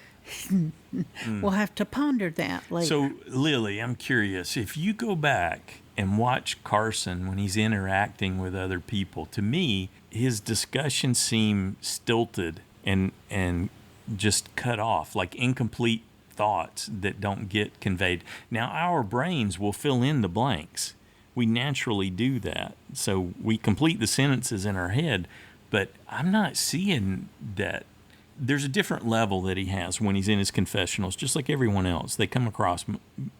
We'll have to ponder that later. So, Lily, I'm curious, if you go back and watch Carson when he's interacting with other people, to me, his discussions seem stilted and just cut off, like incomplete thoughts that don't get conveyed. Now, our brains will fill in the blanks. We naturally do that. So we complete the sentences in our head, but I'm not seeing that. There's a different level that he has when he's in his confessionals, just like everyone else. They come across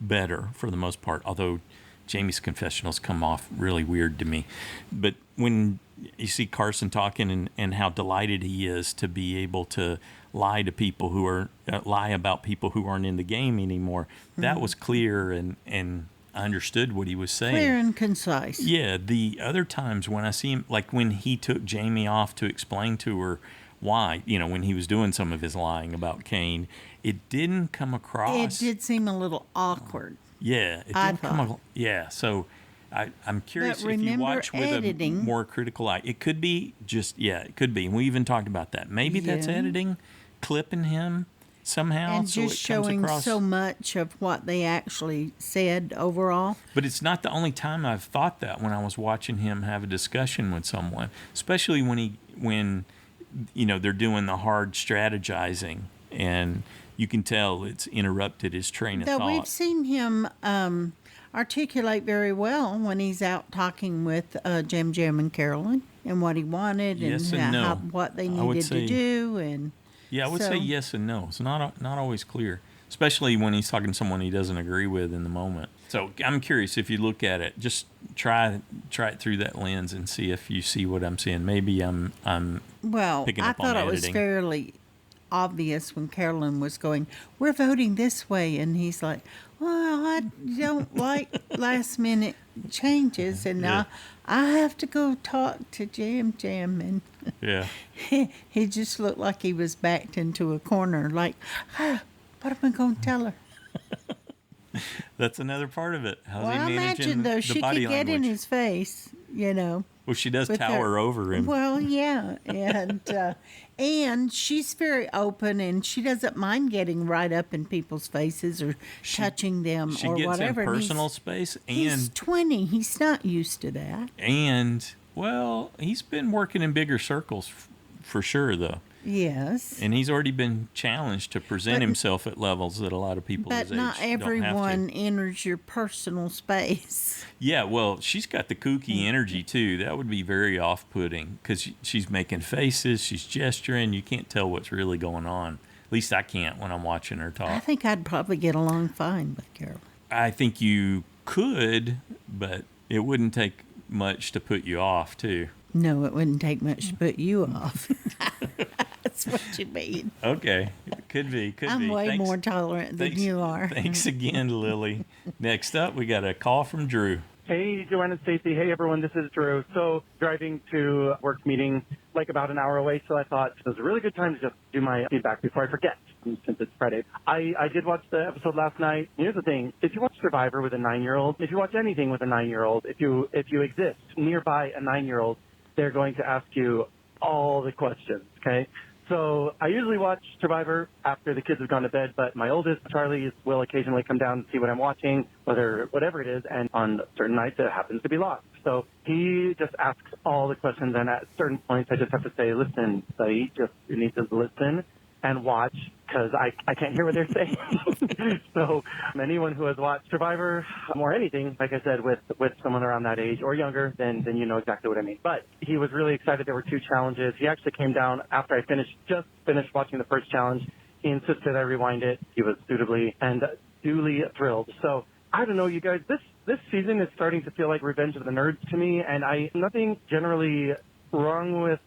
better for the most part, although Jamie's confessionals come off really weird to me. But when you see Carson talking and how delighted he is to be able to lie to people who are lie about people who aren't in the game anymore, that was clear, and I understood what he was saying. Clear and concise. Yeah. The other times when I see him, like when he took Jamie off to explain to her why, when he was doing some of his lying about Kane, it didn't come across. It did seem a little awkward. Yeah, it didn't come across. Yeah, so I'm curious if you watch with editing, a more critical eye. It could be it could be. And we even talked about that. Maybe that's editing, clipping him somehow. And so just showing so much of what they actually said overall. But it's not the only time I've thought that when I was watching him have a discussion with someone, especially when they're doing the hard strategizing, and you can tell it's interrupted his train of thought. We've seen him articulate very well when he's out talking with Jim and Carolyn and what he wanted what they needed to do. And I would say yes and no. It's not always clear, especially when he's talking to someone he doesn't agree with in the moment. So I'm curious, if you look at it, just try it through that lens and see if you see what I'm seeing. Maybe I'm picking up on I thought editing. It was fairly obvious when Carolyn was going, "We're voting this way," and he's like, "Well, I don't like last minute changes, and I have to go talk to Jam," and he just looked like he was backed into a corner, like, what am I going to tell her? That's another part of it. How's I he managing imagine, though, she body could get language? in his face, Well, she does tower over him. Well, yeah, and she's very open, and she doesn't mind getting right up in people's faces or touching them or gets whatever. In personal space, and he's 20. He's not used to that. And he's been working in bigger circles for sure, though. Yes. And he's already been challenged to present himself at levels that a lot of people his age don't have to. But not everyone enters your personal space. Yeah, well, she's got the kooky energy, too. That would be very off-putting because she's making faces, she's gesturing. You can't tell what's really going on. At least I can't when I'm watching her talk. I think I'd probably get along fine with Carol. I think you could, but it wouldn't take much to put you off, too. No, it wouldn't take much to put you off. That's what you mean. Okay. Could be. I'm way more tolerant than you are. Thanks again, Lily. Next up, we got a call from Drew. Hey, Joanna and Stacy. Hey, everyone. This is Drew. So driving to work meeting like about an hour away, so I thought it was a really good time to just do my feedback before I forget, since it's Friday. I did watch the episode last night. Here's the thing. If you watch Survivor with a 9-year-old, if you watch anything with a 9-year-old, if you exist nearby a 9-year-old, they're going to ask you all the questions, okay? So I usually watch Survivor after the kids have gone to bed, but my oldest, Charlie, will occasionally come down and see what I'm watching, whatever it is, and on certain nights it happens to be lost. So he just asks all the questions, and at certain points I just have to say, listen, buddy, you need to listen and watch, because I can't hear what they're saying. So anyone who has watched Survivor or anything, like I said, with someone around that age or younger, then you know exactly what I mean. But he was really excited. There were 2 challenges. He actually came down after I just finished watching the first challenge. He insisted I rewind it. He was suitably and duly thrilled. So I don't know, you guys, this season is starting to feel like Revenge of the Nerds to me, and nothing generally wrong with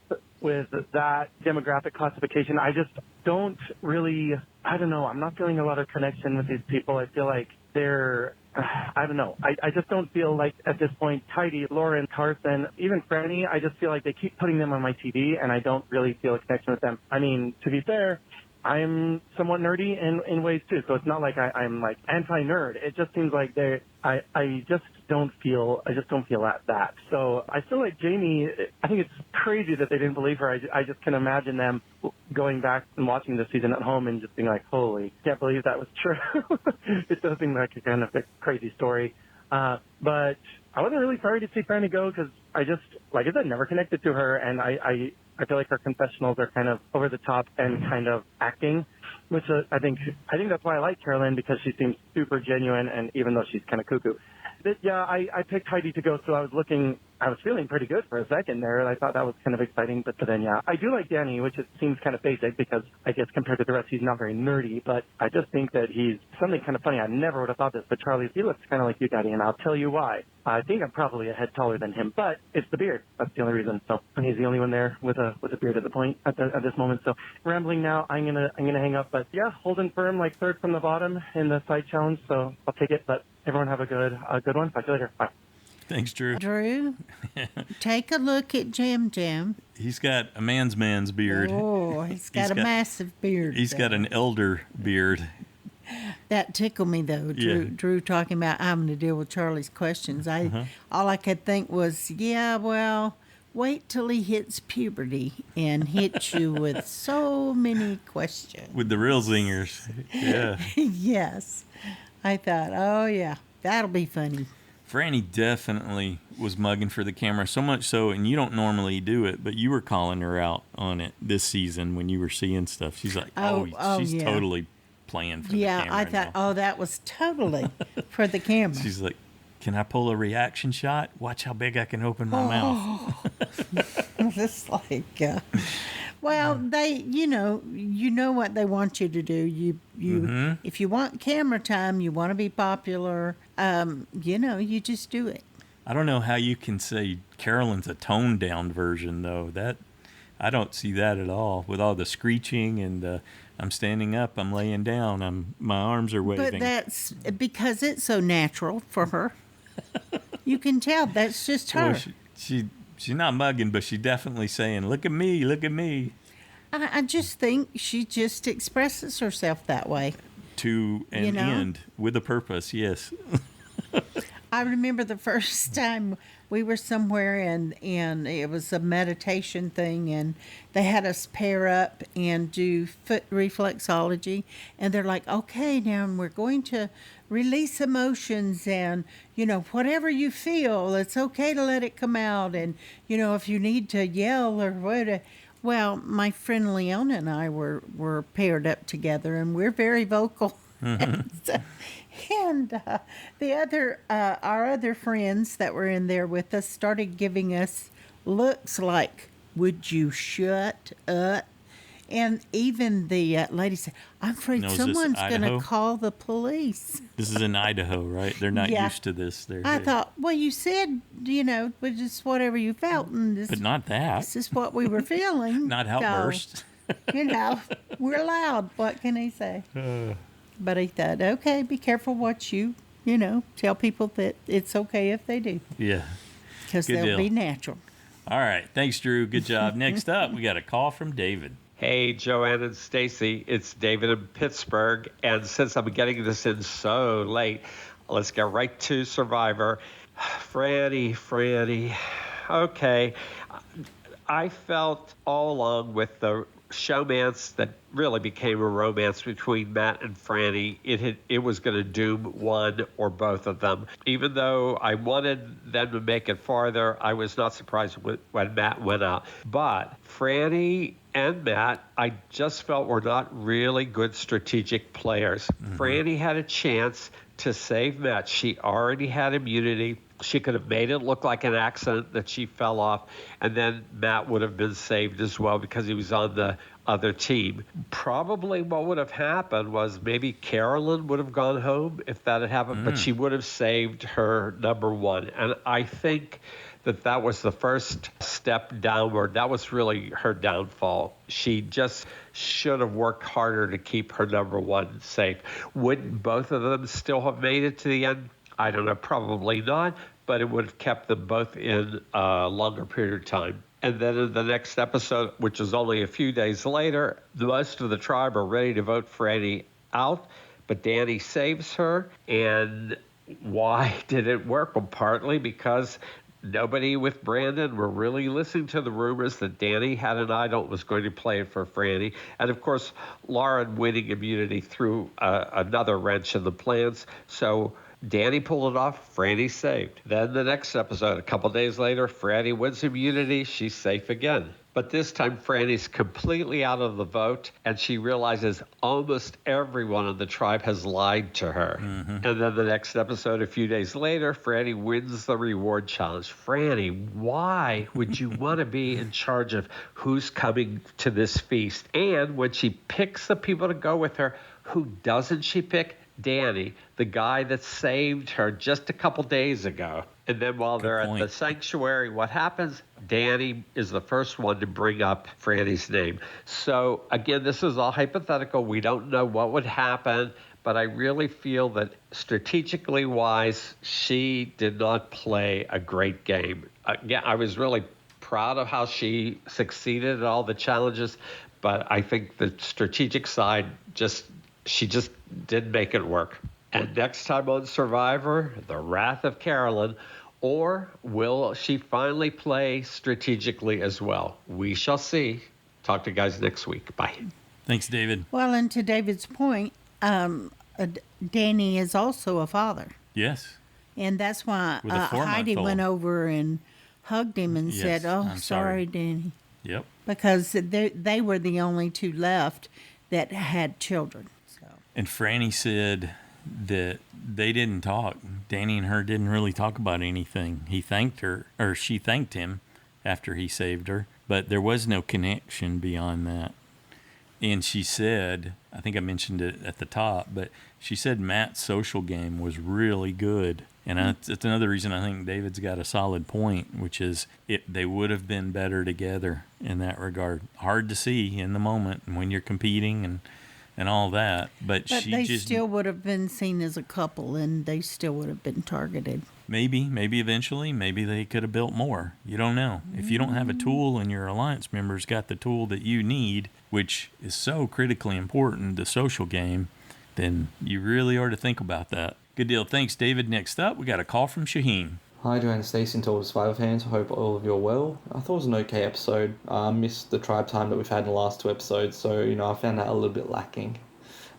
that demographic classification. I just don't really, I don't know, I'm not feeling a lot of connection with these people. I feel like they're, I don't know. I just don't feel like at this point, Heidi, Lauren, Carson, even Franny, I just feel like they keep putting them on my TV and I don't really feel a connection with them. I mean, to be fair, I'm somewhat nerdy in ways too, so it's not like I'm like anti-nerd. It just seems like I just don't feel that. So I feel like Jamie, I think it's crazy that they didn't believe her. I just can imagine them going back and watching the season at home and just being like, holy, can't believe that was true. It does seem like a kind of a crazy story. But I wasn't really sorry to see Franny go because I just, like I said, never connected to her, and I feel like her confessionals are kind of over the top and kind of acting, which I think that's why I like Carolyn, because she seems super genuine, and even though she's kind of cuckoo. But yeah, I picked Heidi to go, so I was feeling pretty good for a second there, and I thought that was kind of exciting. But then, yeah, I do like Danny, which seems kind of basic because I guess compared to the rest, he's not very nerdy. But I just think that he's something kind of funny. I never would have thought this, but Charlie, he looks kind of like you, Daddy, and I'll tell you why. I think I'm probably a head taller than him, but it's the beard. That's the only reason. So he's the only one there with a beard at this moment. So rambling now, I'm gonna hang up. But yeah, holding firm like third from the bottom in the side challenge. So I'll take it. But everyone have a good one. Talk to you later. Bye. Thanks, Drew. Drew, take a look at Jam Jam. He's got a man's beard. Oh, he's got a massive beard. He's got an elder beard. That tickled me, though. Drew talking about having to deal with Charlie's questions. All I could think was, yeah, well, wait till he hits puberty and hits you with so many questions. With the real zingers. Yeah. Yes. I thought, oh, yeah, that'll be funny. Franny definitely was mugging for the camera, so much so, and you don't normally do it, but you were calling her out on it this season when you were seeing stuff. She's like, she's totally playing for the camera. Yeah, I thought, that was totally for the camera. She's like, can I pull a reaction shot? Watch how big I can open my mouth. Just like, well, they, you know what they want you to do. If you want camera time, you want to be popular, you just do it. I don't know how you can say Carolyn's a toned down version though. That I don't see that at all with all the screeching and I'm standing up, I'm laying down, my arms are waving. But that's because it's so natural for her. You can tell that's just her. Well, she's not mugging, but she's definitely saying, look at me, look at me. I just think she just expresses herself that way. To an end, with a purpose, yes. I remember the first time we were somewhere and it was a meditation thing, and they had us pair up and do foot reflexology, and they're like, okay, now we're going to release emotions, and whatever you feel, it's okay to let it come out, and if you need to yell or whatever. Well, my friend Leona and I were paired up together, and we're very vocal. And our other friends that were in there with us started giving us looks like, would you shut up? And even the lady said, I'm afraid someone's going to call the police. This is in Idaho, right? They're not used to this. I thought, well, you said, was just whatever you felt. And but not that. This is what we were feeling. Not outbursts. So, we're loud. What can he say? But he thought, okay, be careful what you tell people that it's okay if they do. Yeah. Because they'll be natural. All right. Thanks, Drew. Good job. Next up, we got a call from David. Hey, Joanne and Stacy, it's David in Pittsburgh, and since I'm getting this in so late, let's get right to Survivor. Franny. Okay, I felt all along with the showmance that really became a romance between Matt and Franny, it was going to doom one or both of them. Even though I wanted them to make it farther, I was not surprised when Matt went out. But Franny and Matt, I just felt were not really good strategic players. Franny had a chance to save Matt. She already had immunity. She could have made it look like an accident that she fell off, and then Matt would have been saved as well because he was on the other team. Probably what would have happened was maybe Carolyn would have gone home if that had happened, but she would have saved her number one. And I think that was the first step downward. That was really her downfall. She just should have worked harder to keep her number one safe. Wouldn't both of them still have made it to the end? I don't know, probably not, but it would have kept them both in a longer period of time. And then in the next episode, which is only a few days later, most of the tribe are ready to vote Franny out, but Danny saves her. And why did it work? Well, partly because nobody with Brandyn were really listening to the rumors that Danny had an idol that was going to play it for Franny. And, of course, Lauren winning immunity threw another wrench in the plans. So Danny pulled it off, Franny saved. Then the next episode, a couple days later, Franny wins immunity, she's safe again. But this time, Franny's completely out of the vote, and she realizes almost everyone in the tribe has lied to her. And then the next episode, a few days later, Franny wins the reward challenge. Franny, why would you want to be in charge of who's coming to this feast? And when she picks the people to go with her, who doesn't she pick? Danny, the guy that saved her just a couple days ago. And then while they're at the sanctuary, what happens? Danny is the first one to bring up Franny's name. So, again, this is all hypothetical. We don't know what would happen, but I really feel that strategically wise, she did not play a great game. Again, I was really proud of how she succeeded at all the challenges, but I think the strategic side she just didn't make it work. And next time on Survivor, the Wrath of Carolyn, or will she finally play strategically as well? We shall see. Talk to you guys next week. Bye. Thanks, David. Well, and to David's point, Danny is also a father. Yes. And that's why Heidi went over and hugged him and said, I'm sorry, Danny. Yep. Because they were the only two left that had children. And Franny said that they didn't talk. Danny and her didn't really talk about anything. He thanked her, or she thanked him after he saved her, but there was no connection beyond that. And she said, I think I mentioned it at the top, but she said Matt's social game was really good. And it's another reason I think David's got a solid point, which is they would have been better together in that regard. Hard to see in the moment when you're competing and all that, but she they just still would have been seen as a couple, and they still would have been targeted. Maybe eventually, maybe they could have built more. You don't know. If you don't have a tool and your alliance members got the tool that you need, which is so critically important, the social game, then you really ought to think about that. Good deal. Thanks, David. Next up, we got a call from Shahin. Hi, Joanne and Stacey and to all the Survivor fans. I hope all of you are well. I thought it was an okay episode. I missed the tribe time that we've had in the last two episodes, so, I found that a little bit lacking.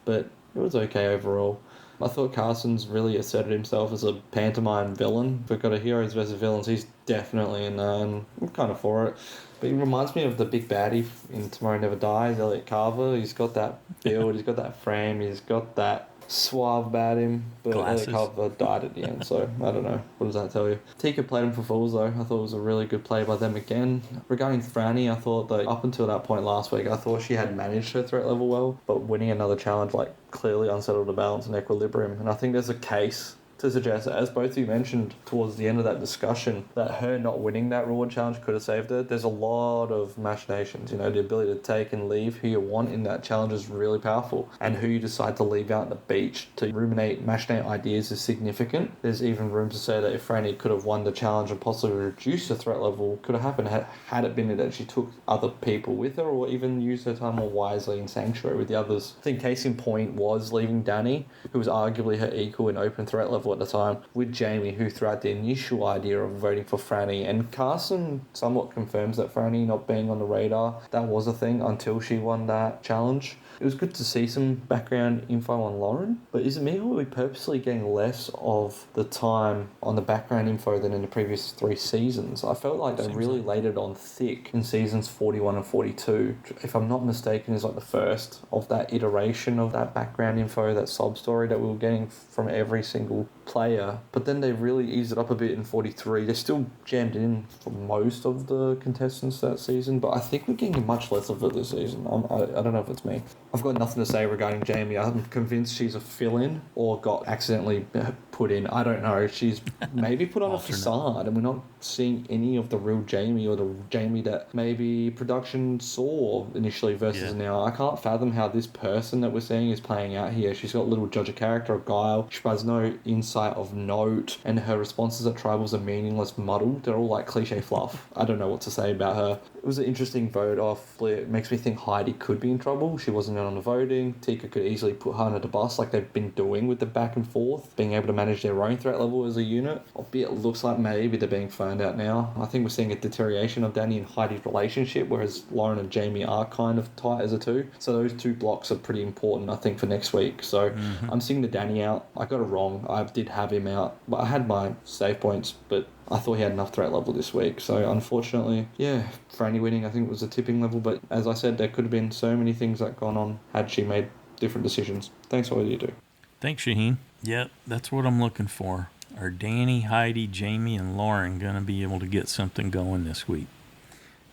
But it was okay overall. I thought Carson's really asserted himself as a pantomime villain. If we've got a heroes versus villains, he's definitely in there, and I'm kind of for it. But he reminds me of the big baddie in Tomorrow Never Dies, Elliot Carver. He's got that build, he's got that frame, he's got that suave about him, but Glasses. Elliot Carver died at the end, so I don't know. What does that tell you? Tito played him for fools, though. I thought it was a really good play by them again. Regarding Franny, I thought that up until that point last week, I thought she had managed her threat level well, but winning another challenge, clearly unsettled the balance and equilibrium. And I think there's a case to suggest, as both of you mentioned towards the end of that discussion, that her not winning that reward challenge could have saved her. There's a lot of machinations. You know, the ability to take and leave who you want in that challenge is really powerful. And who you decide to leave out on the beach to machinate ideas is significant. There's even room to say that if Franny could have won the challenge and possibly reduced the threat level, could have happened had it been that she took other people with her, or even used her time more wisely in Sanctuary with the others. I think case in point was leaving Danny, who was arguably her equal in open threat level at the time, with Jamie, who threw out the initial idea of voting for Franny. And Carson somewhat confirms that Franny not being on the radar, that was a thing until she won that challenge. It was good to see some background info on Lauren, but is it me or are we purposely getting less of the time on the background info than in the previous 3 seasons? I felt like they really laid it on thick in seasons 41 and 42. If I'm not mistaken, is like the first of that iteration of that background info, that sob story that we were getting from every single player. But then they really eased it up a bit in 43. They're still jammed in for most of the contestants that season, but I think we're getting much less of it this season. I don't know if it's me. I've got nothing to say regarding Jamie. I'm convinced she's a fill-in or got accidentally put in. I don't know. She's maybe put on a facade and we're not seeing any of the real Jamie, or the Jamie that maybe production saw initially versus now. I can't fathom how this person that we're seeing is playing out here. She's got little judge of character or guile. She has no insight of note, and her responses at tribals are meaningless, muddled. They're all like cliche fluff. I don't know what to say about her. It was an interesting vote off. It makes me think Heidi could be in trouble. She wasn't on the voting. Tika could easily put her under the bus like they've been doing with the back and forth, being able to manage their own threat level as a unit. Albeit it looks like maybe they're being found out now. I think we're seeing a deterioration of Danny and Heidi's relationship, whereas Lauren and Jamie are kind of tight as a two. So those 2 blocks are pretty important, I think, for next week. So I'm seeing the Danny out. I got it wrong. I did have him out, but I had my save points, but I thought he had enough threat level this week. So unfortunately, Franny winning I think was a tipping level, but as I said, there could have been so many things that gone on had she made different decisions. Thanks for all you do. Thanks, Shahin. Yep, that's what I'm looking for. Are Danny, Heidi, Jamie, and Lauren going to be able to get something going this week?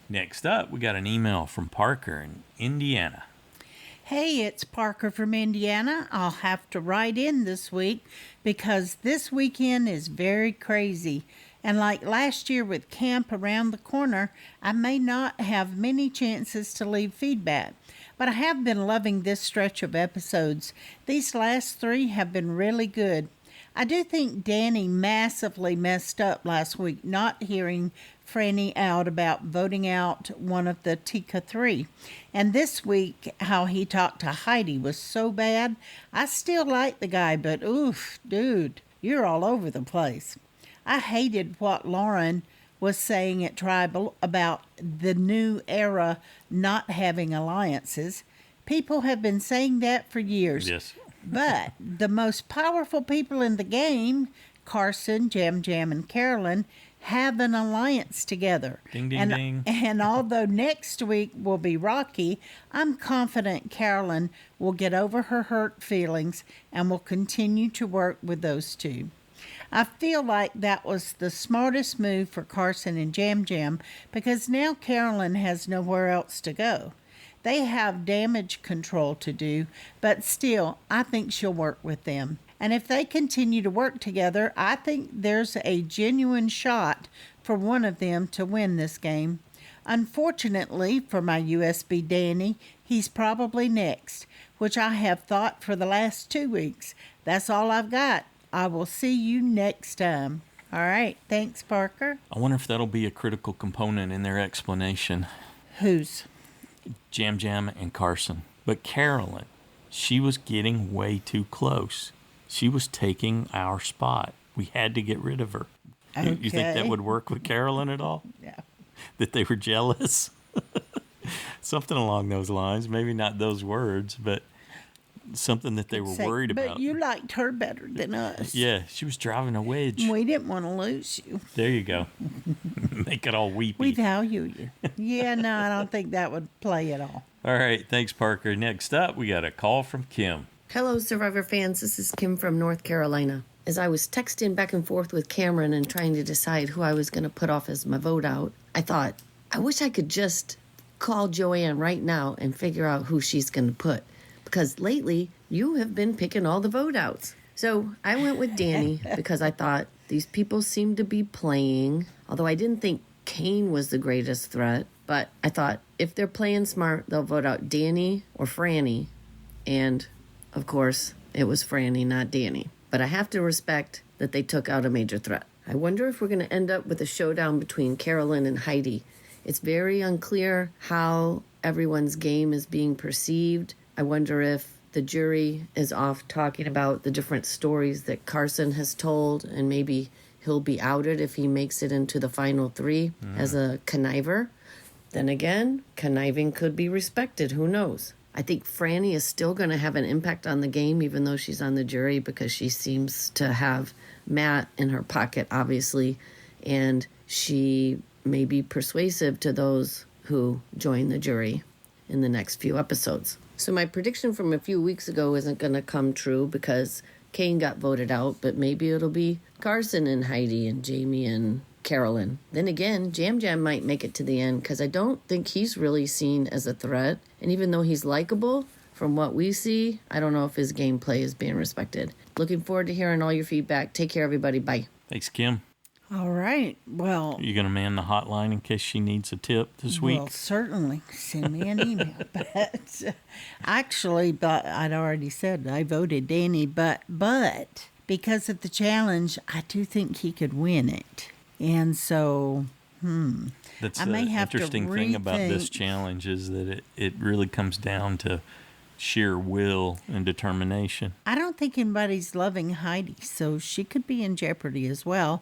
Next up, we got an email from Parker in Indiana. Hey, it's Parker from Indiana. I'll have to write in this week because this weekend is very crazy. And like last year with camp around the corner, I may not have many chances to leave feedback. But I have been loving this stretch of episodes. These last 3 have been really good. I do think Danny massively messed up last week not hearing Franny out about voting out one of the Tika 3. And this week, how he talked to Heidi was so bad. I still like the guy, but oof, dude, you're all over the place. I hated what Lauren was saying at Tribal about the new era not having alliances. People have been saying that for years. Yes. But the most powerful people in the game, Carson, Jam Jam, and Carolyn, have an alliance together. Ding, ding, ding. And although next week will be rocky, I'm confident Carolyn will get over her hurt feelings and will continue to work with those 2. I feel like that was the smartest move for Carson and Jam Jam because now Carolyn has nowhere else to go. They have damage control to do, but still, I think she'll work with them. And if they continue to work together, I think there's a genuine shot for one of them to win this game. Unfortunately for my USB Danny, he's probably next, which I have thought for the last 2 weeks. That's all I've got. I will see you next time. All right. Thanks, Parker. I wonder if that'll be a critical component in their explanation. Whose? Jam Jam and Carson. But Carolyn, she was getting way too close. She was taking our spot. We had to get rid of her. Okay. You think that would work with Carolyn at all? Yeah. That they were jealous? Something along those lines. Maybe not those words, but something that they were worried about. But you liked her better than us. Yeah, she was driving a wedge. We didn't want to lose you. There you go. Make it all weepy. We value you. Yeah, no, I don't think that would play at all. All right, thanks, Parker. Next up, we got a call from Kim. Hello, Survivor fans. This is Kim from North Carolina. As I was texting back and forth with Cameron and trying to decide who I was going to put off as my vote out, I thought, I wish I could just call Joanne right now and figure out who she's going to put. Because lately, you have been picking all the vote outs. So I went with Danny because I thought these people seemed to be playing, although I didn't think Kane was the greatest threat. But I thought if they're playing smart, they'll vote out Danny or Franny. And, of course, it was Franny, not Danny. But I have to respect that they took out a major threat. I wonder if we're going to end up with a showdown between Carolyn and Heidi. It's very unclear how everyone's game is being perceived. I wonder if the jury is off talking about the different stories that Carson has told, and maybe he'll be outed if he makes it into the final three as a conniver. Then again, conniving could be respected. Who knows? I think Franny is still going to have an impact on the game, even though she's on the jury, because she seems to have Matt in her pocket, obviously, and she may be persuasive to those who join the jury in the next few episodes. So my prediction from a few weeks ago isn't going to come true because Kane got voted out, but maybe it'll be Carson and Heidi and Jamie and Carolyn. Then again, Jam Jam might make it to the end because I don't think he's really seen as a threat. And even though he's likable, from what we see, I don't know if his gameplay is being respected. Looking forward to hearing all your feedback. Take care, everybody. Bye. Thanks, Kim. All right. Well, you going to man the hotline in case she needs a tip this week? Well, certainly. Send me an email. But actually, I'd already said I voted Danny, but because of the challenge, I do think he could win it. And so, That's I may the have interesting to thing about this rethink. challenge is that it really comes down to sheer will and determination. I don't think anybody's loving Heidi, so she could be in jeopardy as well.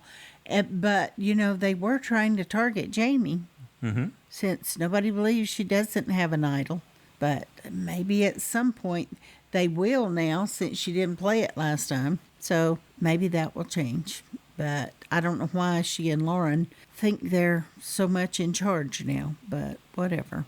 But, they were trying to target Jamie since nobody believes she doesn't have an idol. But maybe at some point they will now since she didn't play it last time. So maybe that will change. But I don't know why she and Lauren think they're so much in charge now, but whatever.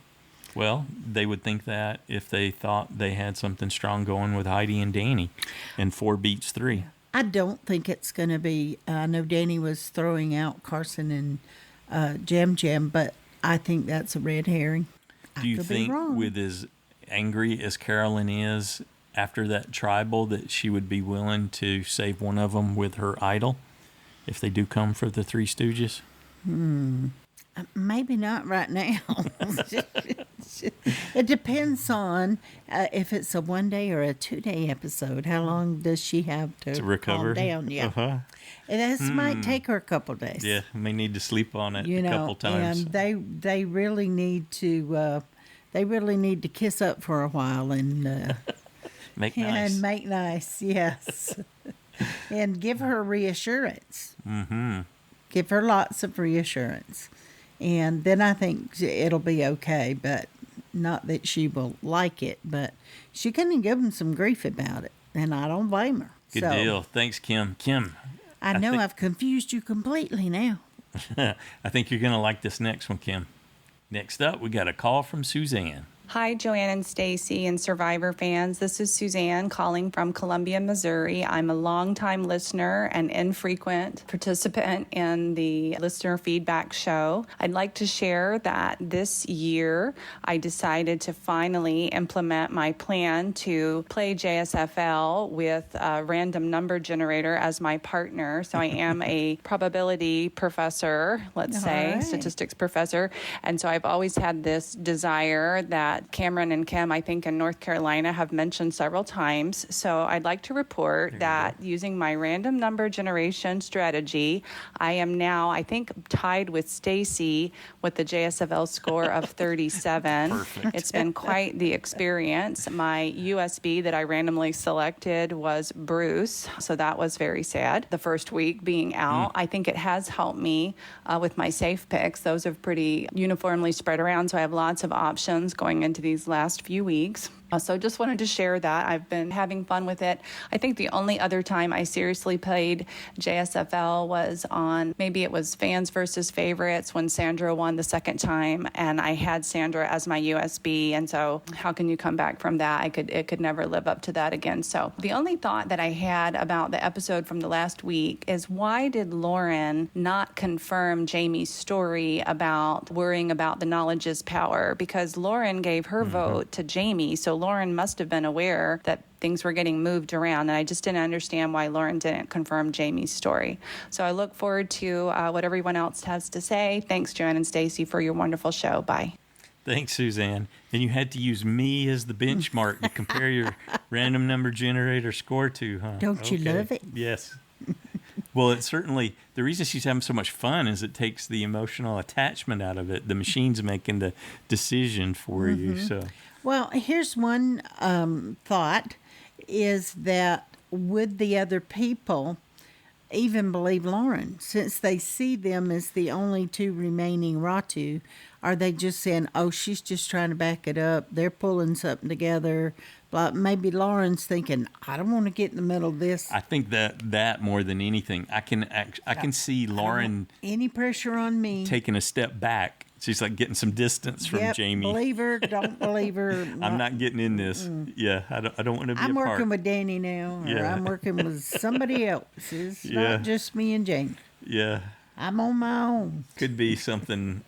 Well, they would think that if they thought they had something strong going with Heidi and Danny, and 4 beats 3. I don't think it's going to be. I know Danny was throwing out Carson and Jam Jam, but I think that's a red herring. Do you think with as angry as Carolyn is after that tribal that she would be willing to save one of them with her idol if they do come for the Three Stooges? Maybe not right now. It depends on if it's a 1-day or a 2-day episode. How long does she have to recover? Calm down? Yeah. And this might take her a couple days. Yeah, may need to sleep on it a couple times. And they really need to kiss up for a while and make nice. And make nice, yes. And give her reassurance. Give her lots of reassurance. And then I think it'll be okay, but not that she will like it, but she can give him some grief about it, and I don't blame her. Good deal. Thanks, Kim. Kim. I know I've confused you completely now. I think you're going to like this next one, Kim. Next up, we got a call from Suzanne. Hi, Joanne and Stacy and Survivor fans. This is Suzanne calling from Columbia, Missouri. I'm a longtime listener and infrequent participant in the listener feedback show. I'd like to share that this year I decided to finally implement my plan to play JSFL with a random number generator as my partner. So I am a probability professor, let's say, statistics professor. And so I've always had this desire that Cameron and Kim, I think, in North Carolina have mentioned several times. So I'd like to report that using my random number generation strategy, I am now, I think, tied with Stacy with the JSFL score of 37. Perfect. It's been quite the experience. My USB that I randomly selected was Bruce, so that was very sad. The first week being out, I think it has helped me with my safe picks. Those are pretty uniformly spread around, so I have lots of options going into these last few weeks. So just wanted to share that. I've been having fun with it. I think the only other time I seriously played JSFL was on, maybe it was Fans versus Favorites when Sandra won the second time, and I had Sandra as my USB, and so how can you come back from that? It could never live up to that again. So the only thought that I had about the episode from the last week is, why did Lauren not confirm Jamie's story about worrying about the knowledge is power? Because Lauren gave her vote to Jamie, so Lauren must have been aware that things were getting moved around, and I just didn't understand why Lauren didn't confirm Jamie's story. So I look forward to what everyone else has to say. Thanks, Joanne and Stacy, for your wonderful show. Bye. Thanks, Suzanne. And you had to use me as the benchmark to compare your random number generator score to, huh? Don't you love it? Yes. Well, it certainly, the reason she's having so much fun is it takes the emotional attachment out of it. The machine's making the decision for you. So, well, here's one thought, is that would the other people even believe Lauren, since they see them as the only two remaining Ratu? Are they just saying, oh, she's just trying to back it up, they're pulling something together? But maybe Lauren's thinking, I don't want to get in the middle of this. I think that more than anything, I can see Lauren any pressure on me taking a step back. She's like getting some distance from Jamie. Believe her, don't believe her. I'm not getting in this. Yeah, I don't want to be. I'm a part. working with Danny now, or I'm working with somebody else. It's not just me and Jamie. Yeah, I'm on my own. Could be something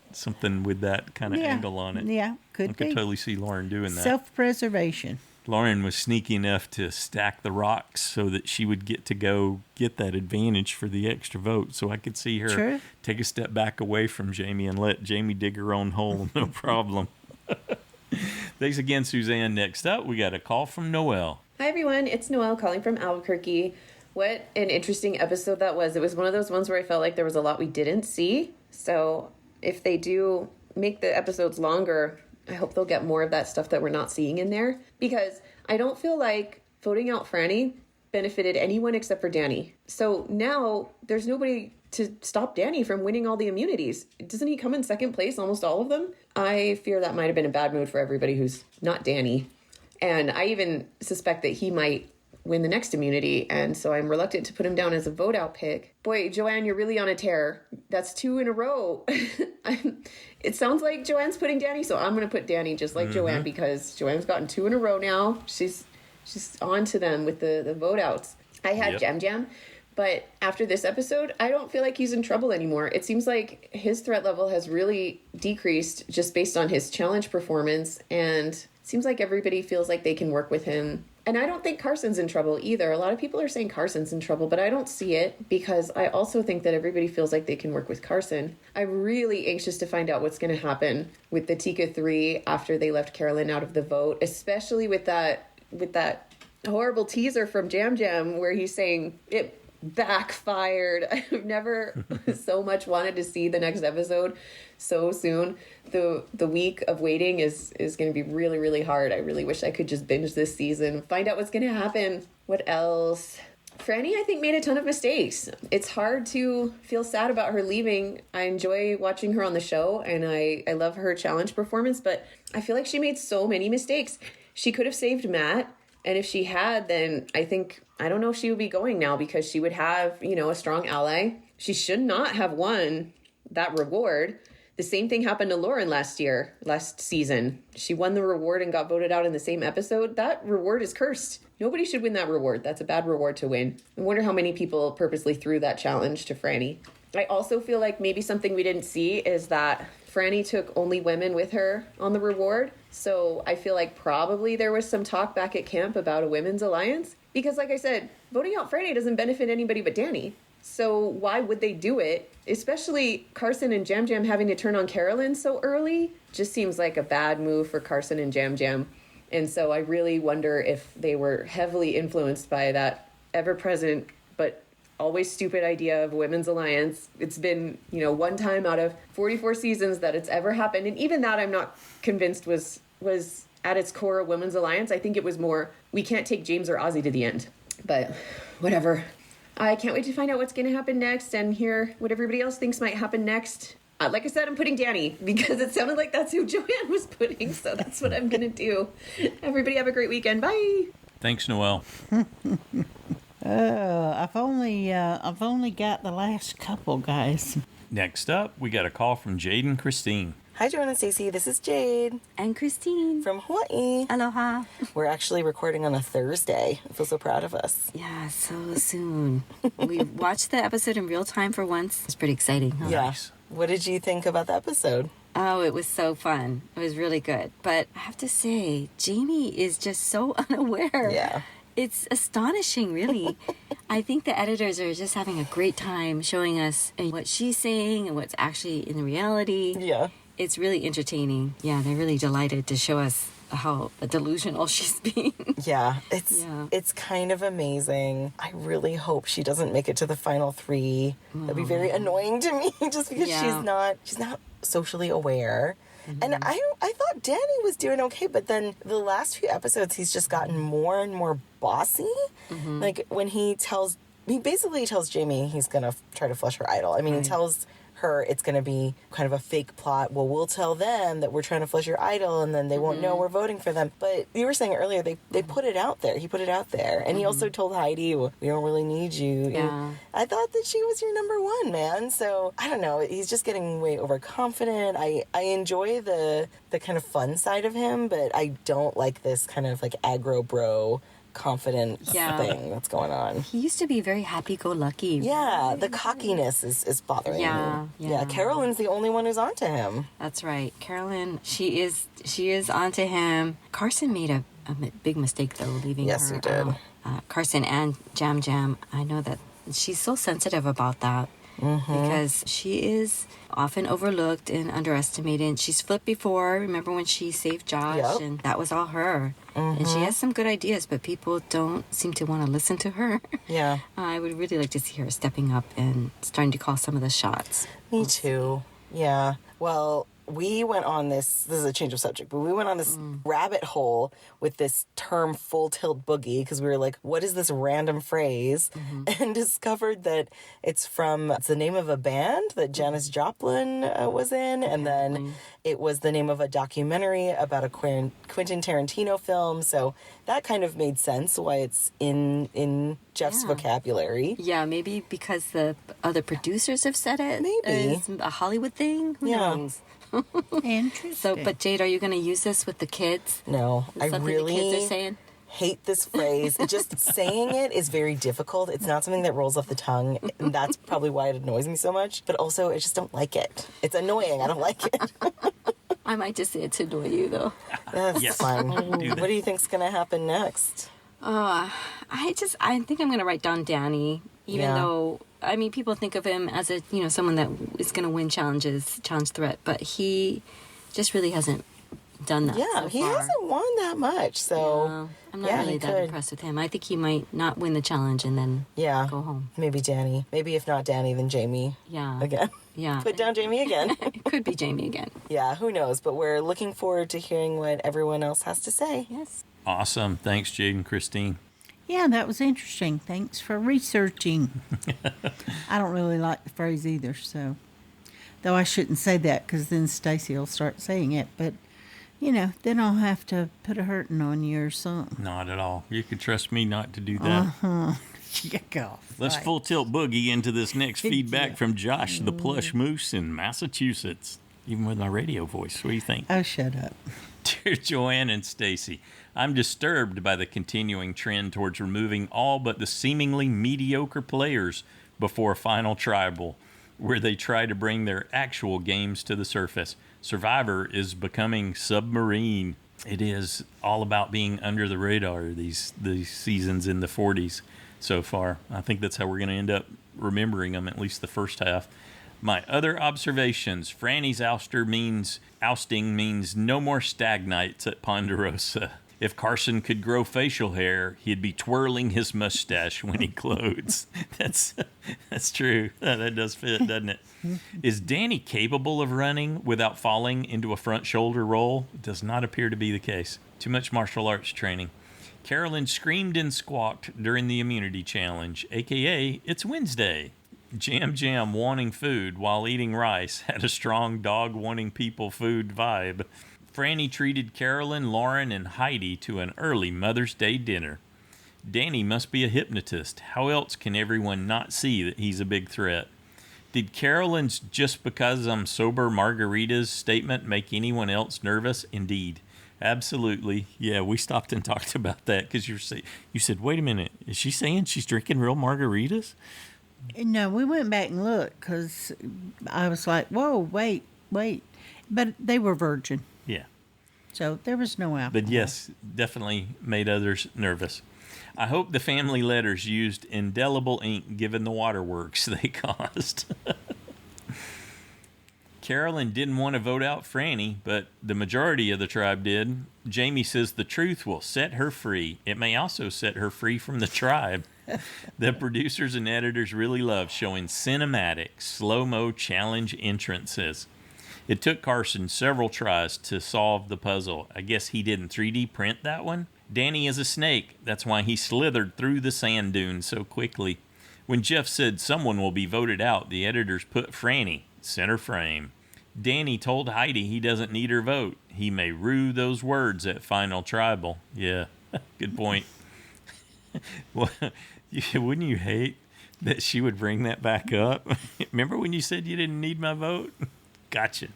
with that kind of angle on it. Yeah, could I be. could totally see Lauren doing that. Self-preservation. Lauren was sneaky enough to stack the rocks so that she would get to go get that advantage for the extra vote. So I could see her take a step back away from Jamie and let Jamie dig her own hole, no problem. Thanks again, Suzanne. Next up, we got a call from Noelle. Hi, everyone. It's Noelle calling from Albuquerque. What an interesting episode that was. It was one of those ones where I felt like there was a lot we didn't see. So if they do make the episodes longer, I hope they'll get more of that stuff that we're not seeing in there, because I don't feel like voting out Franny benefited anyone except for Danny. So now there's nobody to stop Danny from winning all the immunities. Doesn't he come in second place, almost all of them? I fear that might have been a bad mood for everybody who's not Danny. And I even suspect that he might win the next immunity, and so I'm reluctant to put him down as a vote out pick. Boy, Joanne, you're really on a tear. That's 2 in a row. It sounds like Joanne's putting Danny, so I'm going to put Danny just like Joanne, because Joanne's gotten 2 in a row now. She's on to them with the vote outs. I had Jam Jam, but after this episode, I don't feel like he's in trouble anymore. It seems like his threat level has really decreased just based on his challenge performance, and it seems like everybody feels like they can work with him. And I don't think Carson's in trouble either. A lot of people are saying Carson's in trouble, but I don't see it, because I also think that everybody feels like they can work with Carson. I'm really anxious to find out what's going to happen with the Tika 3 after they left Carolyn out of the vote, especially with that horrible teaser from Jam Jam where he's saying it backfired. I've never so much wanted to see the next episode so soon. The week of waiting is going to be really, really hard. I really wish I could just binge this season, find out what's going to happen. What else? Franny, I think, made a ton of mistakes. It's hard to feel sad about her leaving. I enjoy watching her on the show, and I love her challenge performance, but I feel like she made so many mistakes. She could have saved Matt, and if she had, then I don't know if she would be going now, because she would have, a strong ally. She should not have won that reward. The same thing happened to Lauren last season. She won the reward and got voted out in the same episode. That reward is cursed. Nobody should win that reward. That's a bad reward to win. I wonder how many people purposely threw that challenge to Franny. I also feel like maybe something we didn't see is that Franny took only women with her on the reward. So I feel like probably there was some talk back at camp about a women's alliance. Because like I said, voting out Franny doesn't benefit anybody but Danny. So why would they do it? Especially Carson and Jam Jam having to turn on Carolyn so early just seems like a bad move for Carson and Jam Jam. And so I really wonder if they were heavily influenced by that ever-present but always stupid idea of a women's alliance. It's been, one time out of 44 seasons that it's ever happened. And even that I'm not convinced was at its core a women's alliance. I think it was more, we can't take James or Ozzy to the end. But whatever. I can't wait to find out what's going to happen next and hear what everybody else thinks might happen next. Like I said, I'm putting Danny because it sounded like that's who Joanne was putting, so that's what I'm going to do. Everybody have a great weekend. Bye. Thanks, Noelle. I've only got the last couple, guys. Next up, we got a call from Jade-n-Christine. Hi, Joanne and Stacey. This is Jade. And Christine. From Hawaii. Aloha. We're actually recording on a Thursday. I feel so proud of us. Yeah, so soon. We watched the episode in real time for once. It's pretty exciting. Huh? Yeah. Nice. What did you think about the episode? Oh, it was so fun. It was really good. But I have to say, Jamie is just so unaware. Yeah. It's astonishing, really. I think the editors are just having a great time showing us what she's saying and what's actually in reality. Yeah. It's really entertaining. Yeah, they're really delighted to show us how delusional she's being. Yeah, it's kind of amazing. I really hope she doesn't make it to the final 3. That'd be very annoying to me, just because she's not socially aware. And I thought Danny was doing okay, but then the last few episodes he's just gotten more and more bossy. Like when he basically tells Jamie he's gonna try to flush her idol. I mean, he tells her it's going to be kind of a fake plot. Well, we'll tell them that we're trying to flush your idol, and then they won't know we're voting for them. But you were saying earlier, they put it out there. He put it out there. And he also told Heidi, we don't really need you. Yeah. And I thought that she was your number 1, man. So, I don't know. He's just getting way overconfident. I enjoy the kind of fun side of him, but I don't like this kind of like aggro bro confident thing that's going on. He used to be very happy-go-lucky. Yeah, the cockiness is bothering me. Yeah, Carolyn's the only one who's onto him. That's right. Carolyn, she is onto him. Carson made a big mistake, though, leaving her. Yes, he did. Carson and Jam Jam, I know that she's so sensitive about that. Because she is often overlooked and underestimated. She's flipped before. Remember when she saved Josh? And that was all her. And she has some good ideas, but people don't seem to want to listen to her. Yeah. I would really like to see her stepping up and starting to call some of the shots. Me too. Yeah. Well, we went on this is a change of subject, but we went on this rabbit hole with this term full tilt boogie because we were like, what is this random phrase? And discovered that it's the name of a band that Janis Joplin was in, and then it was the name of a documentary about a Quentin Tarantino film. So that kind of made sense why it's in Jeff's vocabulary. Yeah, maybe because the other producers have said it. Maybe. It's a Hollywood thing. Who knows? Interesting. So, but Jade, are you going to use this with the kids? No, I really the kids are saying? Hate this phrase. Just saying it is very difficult. It's not something that rolls off the tongue, and that's probably why it annoys me so much. But also, I just don't like it. It's annoying. I don't like it. I might just say it to annoy you, though. That's fine. What do you think's going to happen next? I think I'm going to write down Danny, even though, I mean, people think of him as someone that is going to win challenge threat, but he just really hasn't done that. Yeah, he hasn't won that much, so I'm not really that impressed with him. I think he might not win the challenge and then go home. Maybe Danny. Maybe if not Danny, then Jamie. Yeah. Again. Yeah. Put down Jamie again. It could be Jamie again. Yeah, who knows? But we're looking forward to hearing what everyone else has to say. Yes. Awesome. Thanks, Jade-n-Christine. Yeah, that was interesting. Thanks for researching. I don't really like the phrase either, so. Though I shouldn't say that because then Stacy will start saying it. But, then I'll have to put a hurting on you or something. Not at all. You can trust me not to do that. Check off. Let's full tilt boogie into this next feedback from Josh, the Plush Moose in Massachusetts. Even with my radio voice. What do you think? Oh, shut up. Dear Joanne and Stacy, I'm disturbed by the continuing trend towards removing all but the seemingly mediocre players before final tribal, where they try to bring their actual games to the surface. Survivor is becoming submarine. It is all about being under the radar these seasons in the 40s so far. I think that's how we're going to end up remembering them, at least the first half. My other observations, Franny's ousting means no more stagnites at Ponderosa. If Carson could grow facial hair, he'd be twirling his mustache when he clothes. That's true. That does fit, doesn't it? Is Danny capable of running without falling into a front shoulder roll? It does not appear to be the case. Too much martial arts training. Carolyn screamed and squawked during the immunity challenge, a.k.a. It's Wednesday. Jam wanting food while eating rice had a strong dog wanting people food vibe. Franny treated Carolyn, Lauren, and Heidi to an early Mother's Day dinner. Danny must be a hypnotist. How else can everyone not see that he's a big threat? Did Carolyn's "just because I'm sober" margaritas statement make anyone else nervous? Indeed. Absolutely. Yeah, we stopped and talked about that because you said, wait a minute, is she saying she's drinking real margaritas? No, we went back and looked because I was like, whoa, wait. But they were virgin. Yeah. So there was no alcohol. But yes, definitely made others nervous. I hope the family letters used indelible ink given the waterworks they caused. Carolyn didn't want to vote out Franny, but the majority of the tribe did. Jamie says the truth will set her free. It may also set her free from the tribe. The producers and editors really love showing cinematic, slow-mo challenge entrances. It took Carson several tries to solve the puzzle. I guess he didn't 3D print that one. Danny is a snake. That's why he slithered through the sand dunes so quickly. When Jeff said someone will be voted out, the editors put Franny center frame. Danny told Heidi he doesn't need her vote. He may rue those words at Final Tribal. Yeah, good point. Well, wouldn't you hate that she would bring that back up? Remember when you said you didn't need my vote? Gotcha.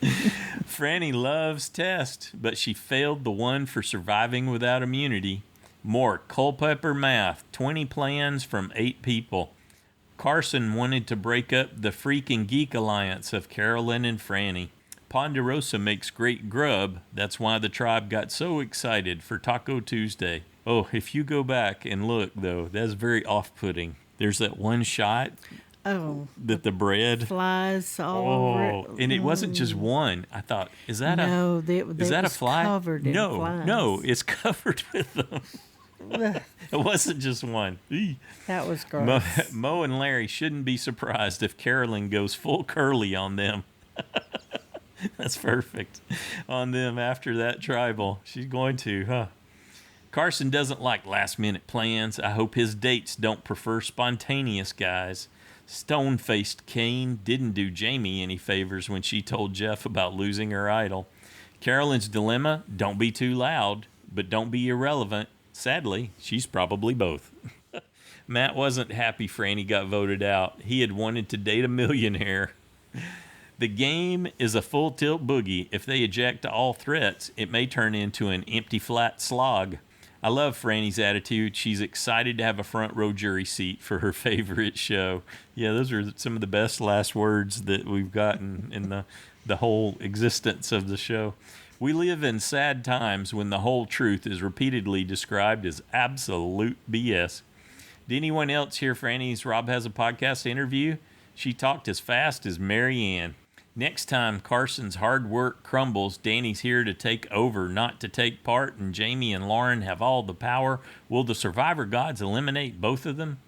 Franny loves test, but she failed the one for surviving without immunity. More Culpepper math, 20 plans from 8 people. Carson wanted to break up the Freak and Geek alliance of Carolyn and Franny. Ponderosa makes great grub. That's why the tribe got so excited for Taco Tuesday. Oh, if you go back and look, though, that's very off-putting. There's that one shot that the bread flies all over it. And it wasn't just one. I thought, is that is that a fly? Covered in flies. No, it's covered with them. It wasn't just one. That was gross. Mo and Larry shouldn't be surprised if Carolyn goes full curly on them. That's perfect. On them after that tribal. She's going to, huh? Carson doesn't like last-minute plans. I hope his dates don't prefer spontaneous guys. Stone-faced Kane didn't do Jamie any favors when she told Jeff about losing her idol. Carolyn's dilemma, don't be too loud, but don't be irrelevant. Sadly, she's probably both. Matt wasn't happy Franny got voted out. He had wanted to date a millionaire. The game is a full tilt boogie. If they eject all threats, it may turn into an empty flat slog. I love Franny's attitude. She's excited to have a front row jury seat for her favorite show. Yeah, those are some of the best last words that we've gotten in the whole existence of the show. We live in sad times when the whole truth is repeatedly described as absolute BS. Did anyone else hear Franny's Rob Has a Podcast interview? She talked as fast as Mary Ann. Next time Carson's hard work crumbles, Danny's here to take over, not to take part, and Jamie and Lauren have all the power. Will the Survivor gods eliminate both of them?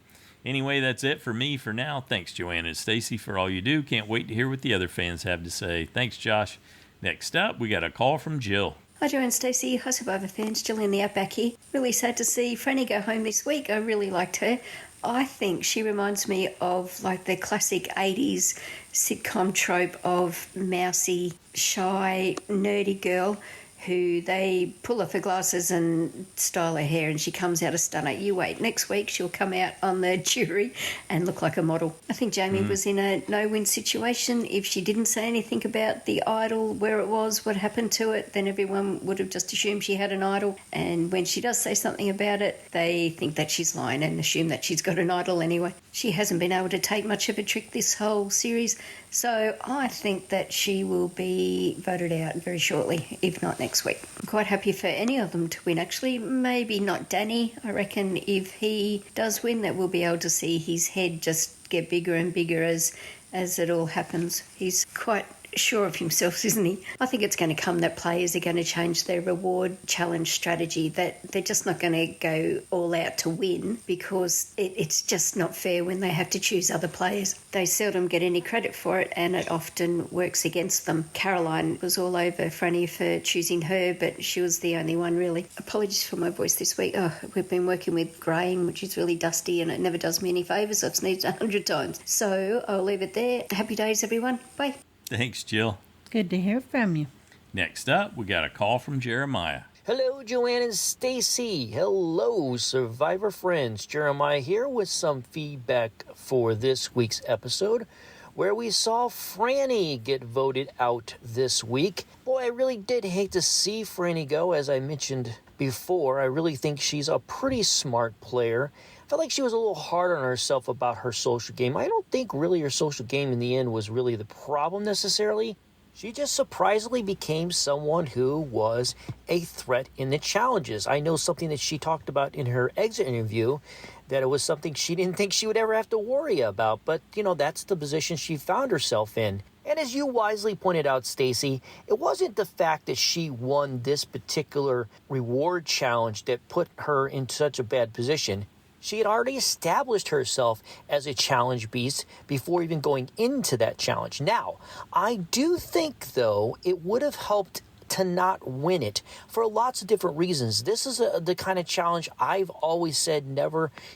Anyway, that's it for me for now. Thanks, Joanna and Stacy, for all you do. Can't wait to hear what the other fans have to say. Thanks, Josh. Next up, we got a call from Jill. Hi, Joe and Stacey. Hi, Survivor fans. Jill in the Outback here. Really sad to see Franny go home this week. I really liked her. I think she reminds me of like the classic 80s sitcom trope of mousy, shy, nerdy girl who they pull off her glasses and style her hair and she comes out a stunner. You wait, next week she'll come out on the jury and look like a model. I think Jamie was in a no-win situation. If she didn't say anything about the idol, where it was, what happened to it, then everyone would have just assumed she had an idol. And when she does say something about it, they think that she's lying and assume that she's got an idol anyway. She hasn't been able to take much of a trick this whole series, so I think that she will be voted out very shortly, if not next week. I'm quite happy for any of them to win, actually. Maybe not Danny. I reckon if he does win, that we'll be able to see his head just get bigger and bigger as it all happens. He's quite sure of himself, isn't he? I think it's going to come that players are going to change their reward challenge strategy, that they're just not going to go all out to win because it's just not fair when they have to choose other players. They seldom get any credit for it and it often works against them. Caroline was all over Franny for choosing her, but she was the only one really. Apologies for my voice this week. We've been working with greying, which is really dusty and it never does me any favours. I've sneezed 100 times. So I'll leave it there. Happy days, everyone. Bye. Thanks, Jill. Good to hear from you. Next up, we got a call from Jeremiah. Hello, Joanne and Stacy. Hello, Survivor friends. Jeremiah here with some feedback for this week's episode, where we saw Franny get voted out this week. Boy, I really did hate to see Franny go, as I mentioned before. I really think she's a pretty smart player. I felt like she was a little hard on herself about her social game. I don't think really her social game in the end was really the problem necessarily. She just surprisingly became someone who was a threat in the challenges. I know something that she talked about in her exit interview, that it was something she didn't think she would ever have to worry about. But, that's the position she found herself in. And as you wisely pointed out, Stacy, it wasn't the fact that she won this particular reward challenge that put her in such a bad position. She had already established herself as a challenge beast before even going into that challenge. Now, I do think, though, it would have helped to not win it for lots of different reasons. This is the kind of challenge I've always said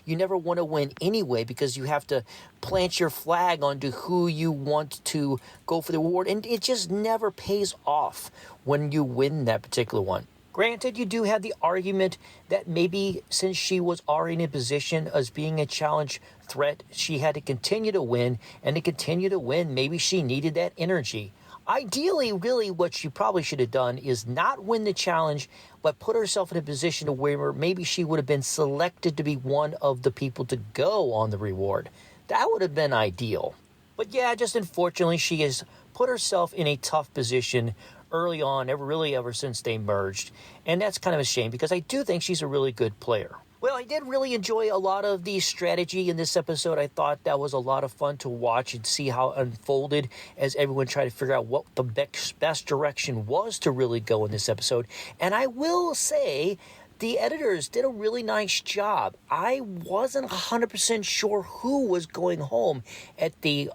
you never want to win anyway, because you have to plant your flag onto who you want to go for the reward, and it just never pays off when you win that particular one. Granted, you do have the argument that maybe since she was already in a position as being a challenge threat, she had to continue to win, and to continue to win, maybe she needed that energy. Ideally, really, what she probably should have done is not win the challenge, but put herself in a position to where maybe she would have been selected to be one of the people to go on the reward. That would have been ideal. But yeah, just unfortunately, she has put herself in a tough position early on, ever since they merged. And that's kind of a shame, because I do think she's a really good player. Well, I did really enjoy a lot of the strategy in this episode. I thought that was a lot of fun to watch and see how it unfolded as everyone tried to figure out what the best direction was to really go in this episode. And I will say, the editors did a really nice job. I wasn't 100% sure who was going home at the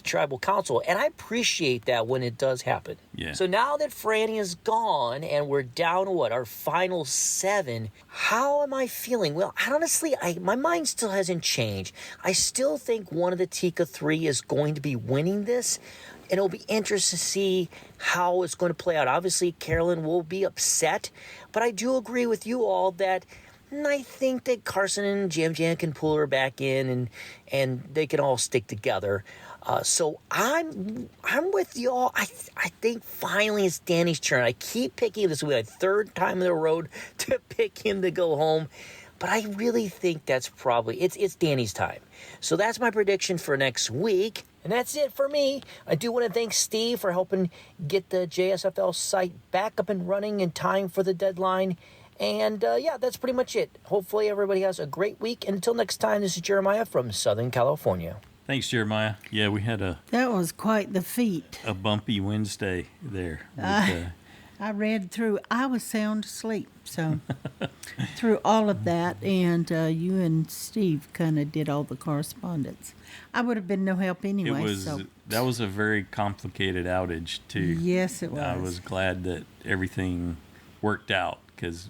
tribal council, and I appreciate that when it does happen. Yeah. So now that Franny is gone and we're down to our final 7, how am I feeling? Well, honestly, my mind still hasn't changed. I still think one of the Tika 3 is going to be winning this. And it'll be interesting to see how it's going to play out. Obviously, Carolyn will be upset, but I do agree with you all that I think that Carson and Jam Jam can pull her back in, and they can all stick together. So I'm with y'all. I think finally it's Danny's turn. I keep picking this week, a third time in the road to pick him to go home. But I really think that's probably, it's Danny's time. So that's my prediction for next week. And that's it for me. I do want to thank Steve for helping get the JSFL site back up and running in time for the deadline. And yeah, that's pretty much it. Hopefully everybody has a great week. And until next time, this is Jeremiah from Southern California. Thanks, Jeremiah. Yeah, we had that was quite the feat. A bumpy Wednesday there. I read through. I was sound asleep, so through all of that, and you and Steve kind of did all the correspondence. I would have been no help anyway. That was a very complicated outage too. Yes, it was. I was glad that everything worked out, because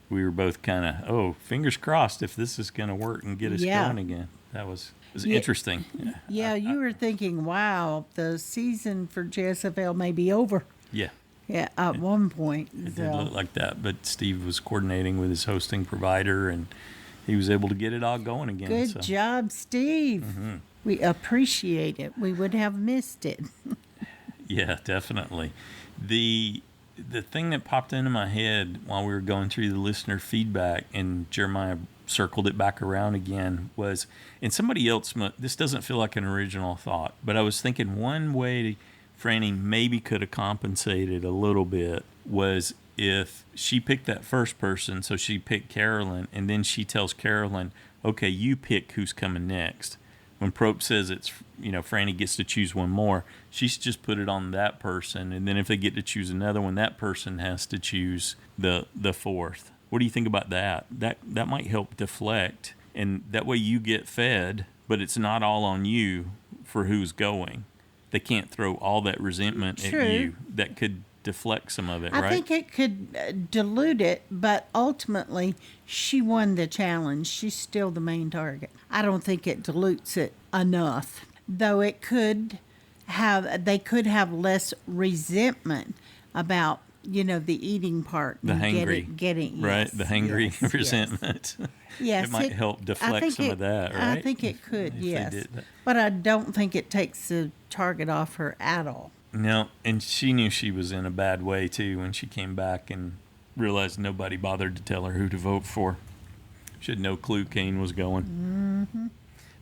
we were both kind of, fingers crossed if this is going to work and get us going again. It was interesting. Yeah, you were thinking, wow, the season for JSFL may be over. Yeah. Yeah, at one point. It did look like that, but Steve was coordinating with his hosting provider, and he was able to get it all going again. Good job, Steve. Mm-hmm. We appreciate it. We would have missed it. Yeah, definitely. The thing that popped into my head while we were going through the listener feedback, and Jeremiah circled it back around again, was, and somebody else, this doesn't feel like an original thought, but I was thinking one way Franny maybe could have compensated a little bit was if she picked that first person, so she picked Carolyn, and then she tells Carolyn, okay, you pick who's coming next. When Probe says it's, Franny gets to choose one more, she's just put it on that person, and then if they get to choose another one, that person has to choose the fourth. What do you think about that? That might help deflect, and that way you get fed, but it's not all on you for who's going. They can't throw all that resentment at you. That could deflect some of it, right? I think it could dilute it, but ultimately she won the challenge. She's still the main target. I don't think it dilutes it enough, though they could have less resentment about, the eating part. The hangry. Getting right? Yes, the hangry yes, resentment. Yes. It might help deflect some of that, right? I think it could, yes. But I don't think it takes the target off her at all. No, and she knew she was in a bad way, too, when she came back and realized nobody bothered to tell her who to vote for. She had no clue Kane was going. Mm-hmm.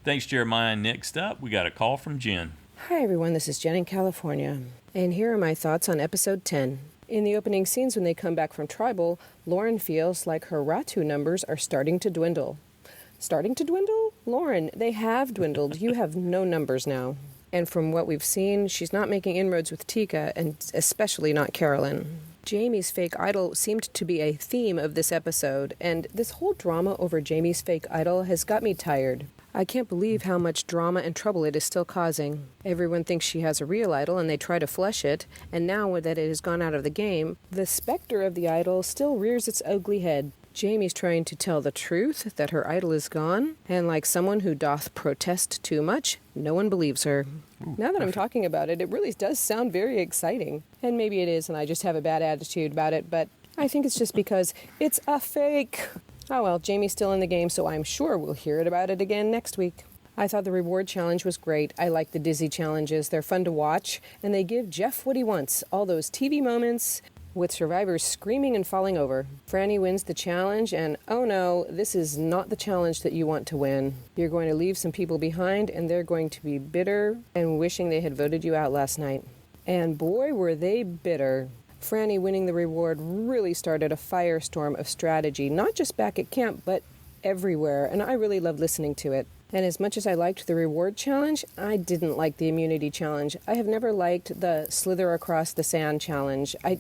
Thanks, Jeremiah. Next up, we got a call from Jen. Hi, everyone. This is Jen in California. And here are my thoughts on episode 10. In the opening scenes when they come back from Tribal, Lauren feels like her Ratu numbers are starting to dwindle. Starting to dwindle? Lauren, they have dwindled. You have no numbers now. And from what we've seen, she's not making inroads with Tika, and especially not Carolyn. Jamie's fake idol seemed to be a theme of this episode, and this whole drama over Jamie's fake idol has got me tired. I can't believe how much drama and trouble it is still causing. Everyone thinks she has a real idol and they try to flush it, and now that it has gone out of the game, the specter of the idol still rears its ugly head. Jamie's trying to tell the truth that her idol is gone, and like someone who doth protest too much, no one believes her. Now that I'm talking about it, it really does sound very exciting. And maybe it is, and I just have a bad attitude about it, but I think it's just because it's a fake. Oh well, Jamie's still in the game, so I'm sure we'll hear about it again next week. I thought the reward challenge was great. I like the dizzy challenges. They're fun to watch, and they give Jeff what he wants. All those TV moments with survivors screaming and falling over. Franny wins the challenge, and oh no, this is not the challenge that you want to win. You're going to leave some people behind, and they're going to be bitter and wishing they had voted you out last night. And boy, were they bitter. Franny winning the reward really started a firestorm of strategy, not just back at camp, but everywhere, and I really loved listening to it. And as much as I liked the reward challenge, I didn't like the immunity challenge. I have never liked the slither across the sand challenge. I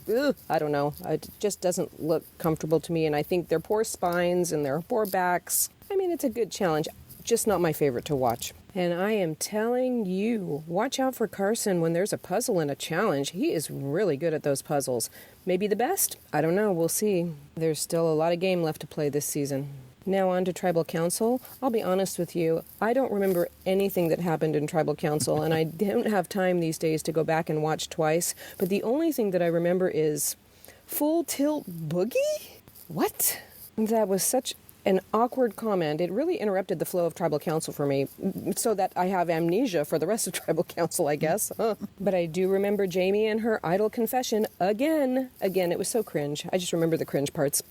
don't know. It just doesn't look comfortable to me, and I think their poor spines and their poor backs. I mean, it's a good challenge, just not my favorite to watch. And I am telling you, watch out for Carson when there's a puzzle in a challenge. He is really good at those puzzles. Maybe the best? I don't know. We'll see. There's still a lot of game left to play this season. Now on to Tribal Council. I'll be honest with you, I don't remember anything that happened in Tribal Council, and I don't have time these days to go back and watch twice, but the only thing that I remember is Full Tilt Boogie? What? That was such an awkward comment. It really interrupted the flow of Tribal Council for me, so that I have amnesia for the rest of Tribal Council, I guess. But I do remember Jamie and her idol confession again. Again, it was so cringe. I just remember the cringe parts.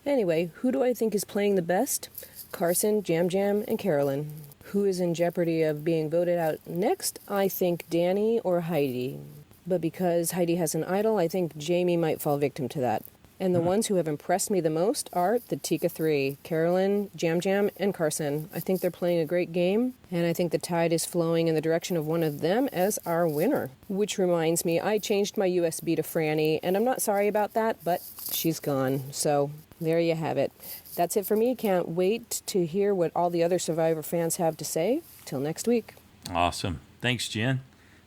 Anyway, who do I think is playing the best? Carson, Jam Jam, and Carolyn. Who is in jeopardy of being voted out next? I think Danny or Heidi. But because Heidi has an idol, I think Jamie might fall victim to that. And the ones who have impressed me the most are the Tika 3, Carolyn, Jam Jam, and Carson. I think they're playing a great game, and I think the tide is flowing in the direction of one of them as our winner. Which reminds me, I changed my USB to Franny, and I'm not sorry about that, but she's gone. So there you have it. That's it for me. Can't wait to hear what all the other Survivor fans have to say. Till next week. Awesome. Thanks, Jen.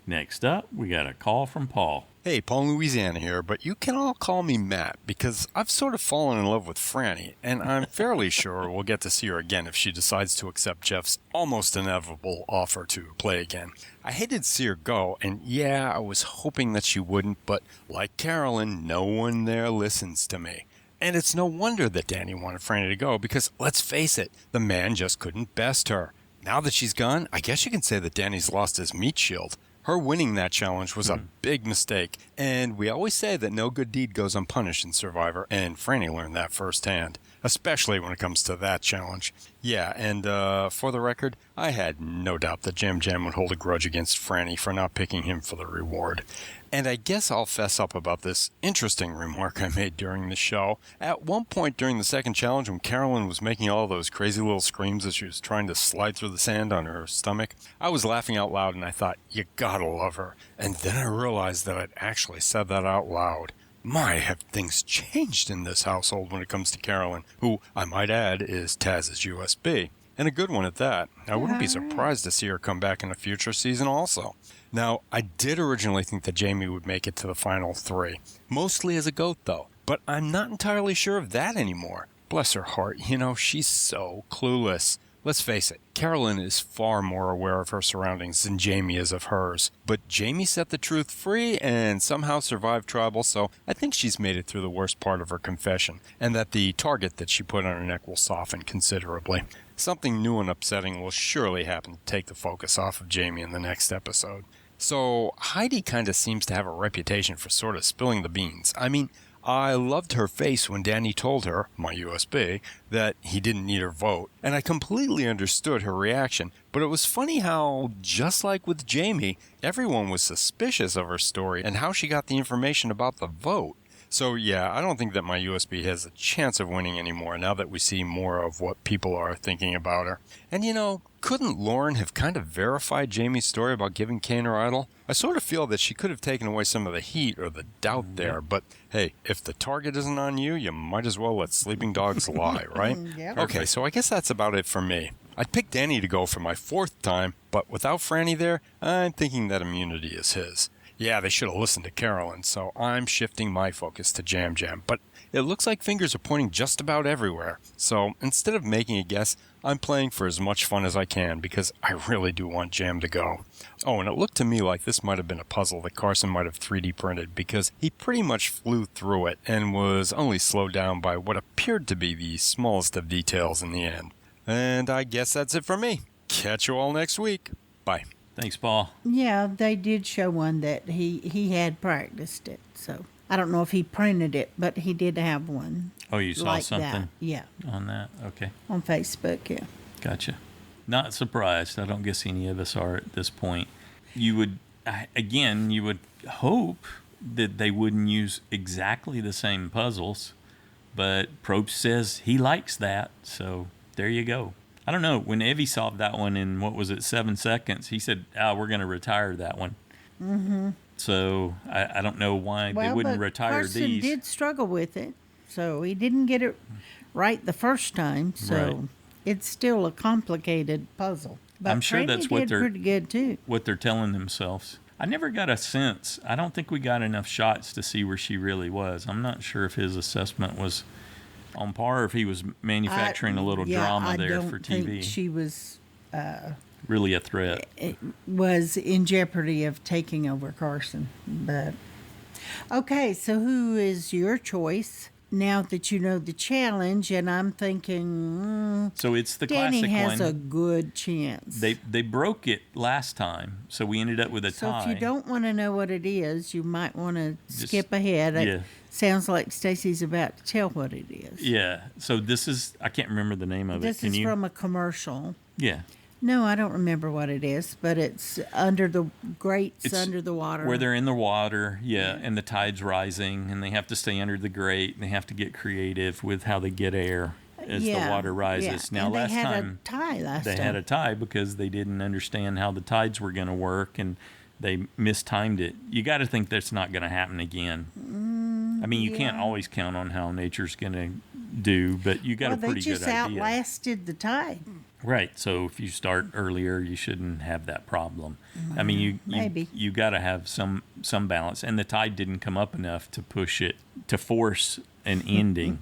Next up, we got a call from Paul. Hey, Paul in Louisiana here, but you can all call me Matt because I've sort of fallen in love with Franny, and I'm fairly sure we'll get to see her again if she decides to accept Jeff's almost inevitable offer to play again. I hated to see her go, and yeah, I was hoping that she wouldn't, but like Carolyn, no one there listens to me. And it's no wonder that Danny wanted Franny to go because, let's face it, the man just couldn't best her. Now that she's gone, I guess you can say that Danny's lost his meat shield. Her winning that challenge was a big mistake, and we always say that no good deed goes unpunished in Survivor, and Franny learned that firsthand, especially when it comes to that challenge. Yeah, and for the record, I had no doubt that Jam Jam would hold a grudge against Franny for not picking him for the reward. And I guess I'll fess up about this interesting remark I made during the show. At one point during the second challenge, when Carolyn was making all those crazy little screams as she was trying to slide through the sand on her stomach, I was laughing out loud and I thought, you gotta love her. And then I realized that I'd actually said that out loud. My, have things changed in this household when it comes to Carolyn, who, I might add, is Taz's USB. And a good one at that. I wouldn't be surprised to see her come back in a future season also. Now, I did originally think that Jamie would make it to the final 3. Mostly as a goat, though. But I'm not entirely sure of that anymore. Bless her heart, she's so clueless. Let's face it, Carolyn is far more aware of her surroundings than Jamie is of hers. But Jamie set the truth free and somehow survived Tribal, so I think she's made it through the worst part of her confession, and that the target that she put on her neck will soften considerably. Something new and upsetting will surely happen to take the focus off of Jamie in the next episode. So Heidi kind of seems to have a reputation for sort of spilling the beans. I mean, I loved her face when Danny told her, my USB, that he didn't need her vote, and I completely understood her reaction. But it was funny how, just like with Jamie, everyone was suspicious of her story and how she got the information about the vote. So yeah, I don't think that my USB has a chance of winning anymore now that we see more of what people are thinking about her. And couldn't Lauren have kind of verified Jamie's story about giving Kane her idol? I sort of feel that she could have taken away some of the heat or the doubt there, but hey, if the target isn't on you, you might as well let sleeping dogs lie, right? Yep. Okay, so I guess that's about it for me. I'd pick Danny to go for my 4th time, but without Franny there, I'm thinking that immunity is his. Yeah, they should have listened to Carolyn, so I'm shifting my focus to Jam Jam. But it looks like fingers are pointing just about everywhere. So instead of making a guess, I'm playing for as much fun as I can because I really do want Jam to go. Oh, and it looked to me like this might have been a puzzle that Carson might have 3D printed because he pretty much flew through it and was only slowed down by what appeared to be the smallest of details in the end. And I guess that's it for me. Catch you all next week. Bye. Thanks, Paul. Yeah, they did show one that he had practiced it. So I don't know if he printed it, but he did have one. Oh, you saw like something? That. Yeah. On that? Okay. On Facebook, yeah. Gotcha. Not surprised. I don't guess any of us are at this point. You would hope that they wouldn't use exactly the same puzzles, but Probst says he likes that, so there you go. I don't know. When Evie solved that one in, 7 seconds, he said, we're going to retire that one. Mm-hmm. So I don't know why they wouldn't retire Carson these. did struggle with it, so he didn't get it right the first time, so Right. It's still a complicated puzzle. But I'm sure Franny that's what did pretty good, too. what they're telling themselves. I never got a sense. I don't think we got enough shots to see where she really was. I'm not sure if his assessment was on par or if he was manufacturing a little drama there for TV. I don't think she was really a threat. was in jeopardy of taking over Carson. But okay, so who is your choice now that you know the challenge? And I'm thinking, So it's the Danny classic has one. a good chance. They broke it last time, so we ended up with a So tie. if you don't want to know what it is, you might want to Just- skip ahead. It yeah. sounds like Stacy's about to tell what it is. Yeah. So this is, I can't remember the name of This it. Can is you? from a commercial. Yeah. No, I don't remember what it is, but it's under the grates, It's under the water. Where they're in the water, yeah, and the tide's rising, and they have to stay under the grate, and they have to get creative with how they get air as the water rises. Yeah. Now, and last they had time a tie last they time. had a tie because they didn't understand how the tides were going to work, and they mistimed it. You got to think that's not going to happen again. I mean, you can't always count on how nature's going to do, but you got a pretty they just good idea. outlasted the tide. Right. So if you start earlier, you shouldn't have that problem. I mean, Maybe. you got to have some balance, and the tide didn't come up enough to push it to force an ending.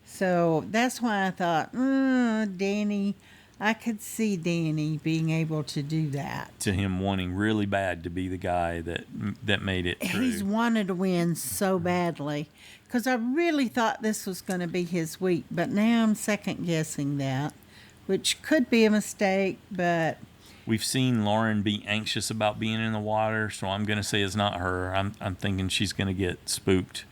So that's why I thought, Danny, I could see Danny being able to do that. To him wanting really bad to be the guy that made it through. He's wanted to win so badly because I really thought this was going to be his week, but now I'm second guessing that, which could be a mistake, but We've seen Lauren be anxious about being in the water, so I'm going to say it's not her. I'm thinking she's going to get spooked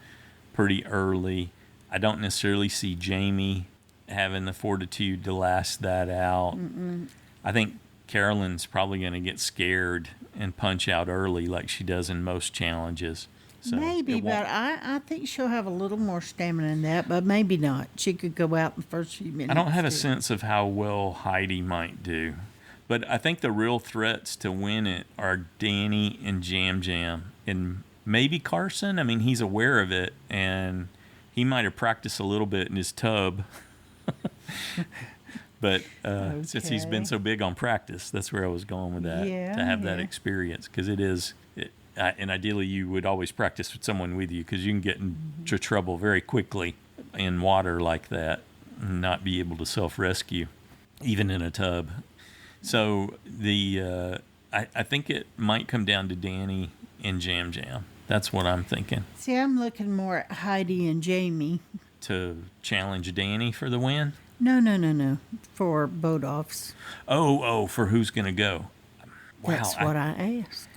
pretty early. I don't necessarily see Jamie having the fortitude to last that out. I think Carolyn's probably going to get scared and punch out early like she does in most challenges. So maybe, it won't- but I think she'll have a little more stamina than that, but maybe not. She could go out in the first few minutes. I don't have a too. sense of how well Heidi might do. But I think the real threats to win it are Danny and Jam Jam and maybe Carson. I mean, he's aware of it, and he might have practiced a little bit in his tub. But since he's been so big on practice, that's where I was going with that, to have that experience. Because and ideally you would always practice with someone with you because you can get into trouble very quickly in water like that and not be able to self-rescue, even in a tub. So I think it might come down to Danny and Jam Jam. That's what I'm thinking. See, I'm looking more at Heidi and Jamie. To challenge Danny for the win? No. For boat offs. Oh, for who's going to go? Wow, That's what I asked.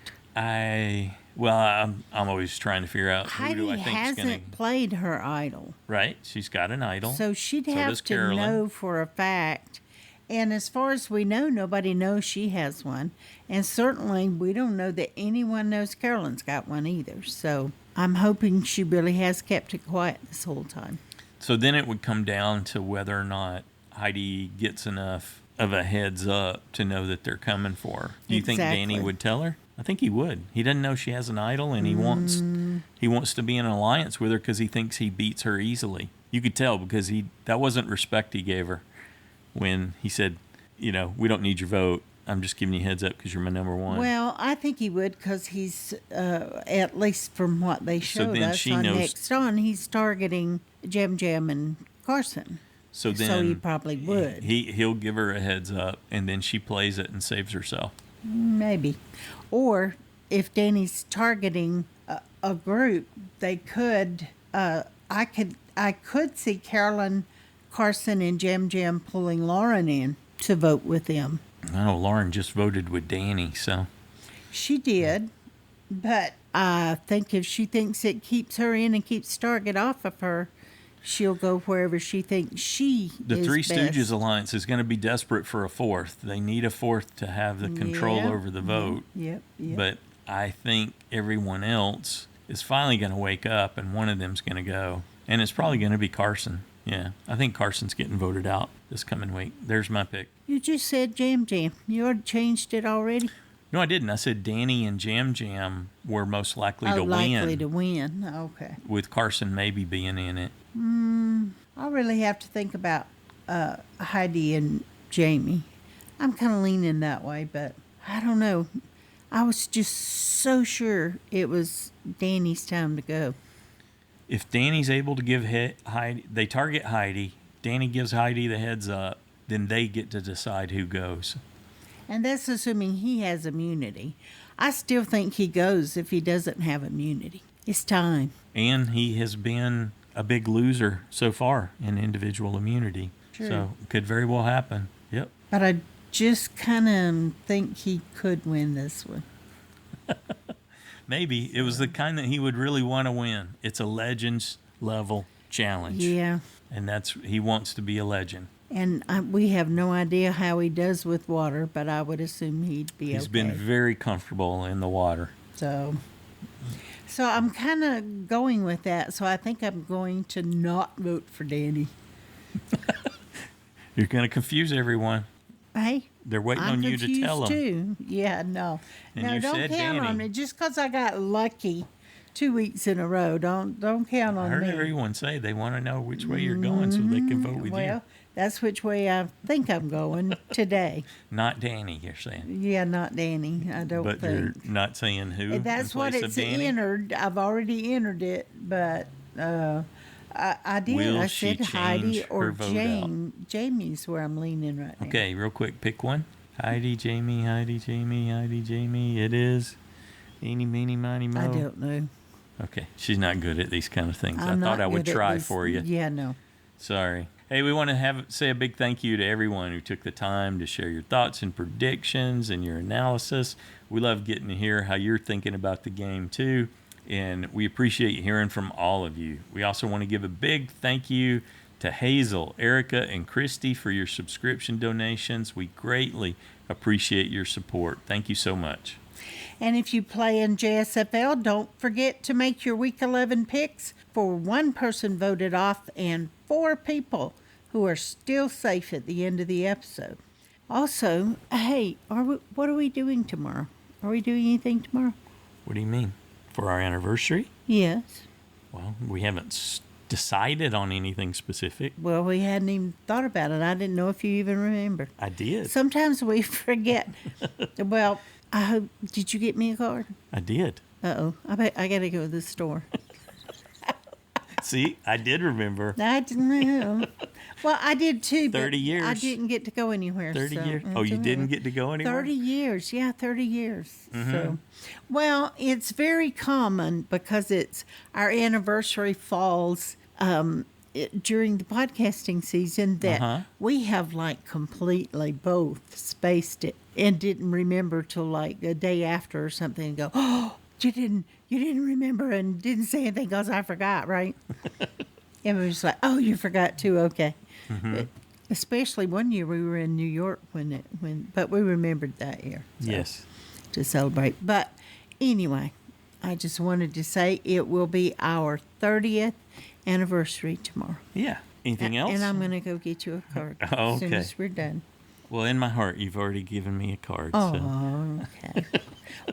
Well, I'm always trying to figure out who do I Heidi think is going hasn't played her idol. Right. She's got an idol. So she'd So have does to Carolyn. know for a fact. And as far as we know, nobody knows she has one. And certainly we don't know that anyone knows Carolyn's got one either. So I'm hoping she really has kept it quiet this whole time. So then it would come down to whether or not Heidi gets enough of a heads up to know that they're coming for her. Do you think Danny Exactly. would tell her? I think he would. He doesn't know she has an idol, and he wants to be in an alliance with her because he thinks he beats her easily. You could tell because that wasn't respect he gave her when he said, we don't need your vote. I'm just giving you heads up because you're my number one. Well, I think he would because he's, at least from what they showed then us she on knows- Next On, he's targeting Jam Jam and Carson. So then he probably would. He'll give her a heads up, and then she plays it and saves herself. Maybe. Or if Danny's targeting a group, they could, I could see Carolyn, Carson, and Jam Jam pulling Lauren in to vote with them. I know Lauren just voted with Danny, so. She did, but I think if she thinks it keeps her in and keeps Target off of her, she'll go wherever she thinks she The is Three best. Stooges Alliance is going to be desperate for a fourth. They need a fourth to have the control Yeah. over the vote. Yep. But I think everyone else is finally going to wake up, and one of them's going to go. And it's probably going to be Carson. Yeah, I think Carson's getting voted out this coming week. There's my pick. You just said Jam Jam. You already changed it already? No, I didn't. I said Danny and Jam Jam were most likely to likely win, to win. Okay. with Carson maybe being in it. I'll really have to think about Heidi and Jamie. I'm kind of leaning that way, but I don't know. I was just so sure it was Danny's time to go. If Danny's able to give Heidi, they target Heidi. Danny gives Heidi the heads up, then they get to decide who goes. And that's assuming he has immunity. I still think he goes if he doesn't have immunity. It's time. And he has been a big loser so far in individual immunity. True. So it could very well happen. Yep. But I just kind of think he could win this one. Maybe. It was the kind that he would really want to win. It's a Legends level challenge. Yeah. And he wants to be a legend. And we have no idea how he does with water, but I would assume he'd be He's okay. been very comfortable in the water. So I'm kind of going with that. So I think I'm going to not vote for Danny. You're going to confuse everyone. Hey, They're waiting I'm on you to tell them. confused too. Yeah, no. And No, you don't said count on Danny. me. Just because I got lucky 2 weeks in a row, don't count I on heard me. everyone say they want to know which way you're going so they can vote with Well, you. that's which way I think I'm going today. Not Danny, you're saying. Yeah, not Danny. I don't But think. you're not saying who And that's in what place it's of Danny? entered. I've already entered it, but I did. Will I she said Heidi change or her vote Jane. Jamie's where I'm leaning right now. Okay, real quick, pick one. Heidi, Jamie, Heidi, Jamie, Heidi, Jamie. It is eeny, meeny, miny, mo. I don't know. Okay, she's not good at these kind of things. I'm I thought not I would good at try this. for you. Yeah, no. Sorry. Hey, we want to say a big thank you to everyone who took the time to share your thoughts and predictions and your analysis. We love getting to hear how you're thinking about the game too, and we appreciate hearing from all of you. We also want to give a big thank you to Hazel, Erica, and Christy for your subscription donations. We greatly appreciate your support. Thank you so much. And if you play in JSFL, don't forget to make your Week 11 picks for one person voted off and 4 people who are still safe at the end of the episode. Also, hey, what are we doing tomorrow? Are we doing anything tomorrow? What do you mean? For our anniversary? Yes. Well, we haven't decided on anything specific. Well, we hadn't even thought about it. I didn't know if you even remember. I did. Sometimes we forget. Well, I hope. Did you get me a card? I did. Uh-oh. I got to go to the store. See, I did remember. I didn't know. Well, I did too. 30 but years. I didn't get to go anywhere. 30 so years. it's Oh, you all didn't right. get to go anywhere? 30 years. Yeah, 30 years. Mhm. So, well, it's very common because it's our anniversary falls during the podcasting season that we have like completely both spaced it and didn't remember till like a day after or something and go, oh, you didn't remember and didn't say anything because I forgot, right? And we was like, oh, you forgot too. Okay. Mm-hmm. Especially one year we were in New York but we remembered that year. So, yes. To celebrate. But anyway, I just wanted to say it will be our 30th anniversary tomorrow. Yeah. Anything else? And I'm going to go get you a card as soon as we're done. Well, in my heart, you've already given me a card. Oh, so. Okay.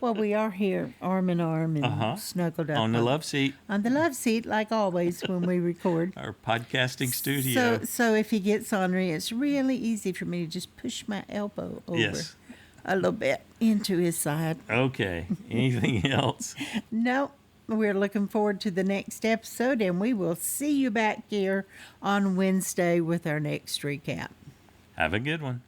Well, we are here arm in arm and snuggled up. On the love seat. On the love seat, like always when we record. Our podcasting studio. So if he gets ornery, it's really easy for me to just push my elbow over a little bit into his side. Okay. Anything else? No. We're looking forward to the next episode, and we will see you back here on Wednesday with our next recap. Have a good one.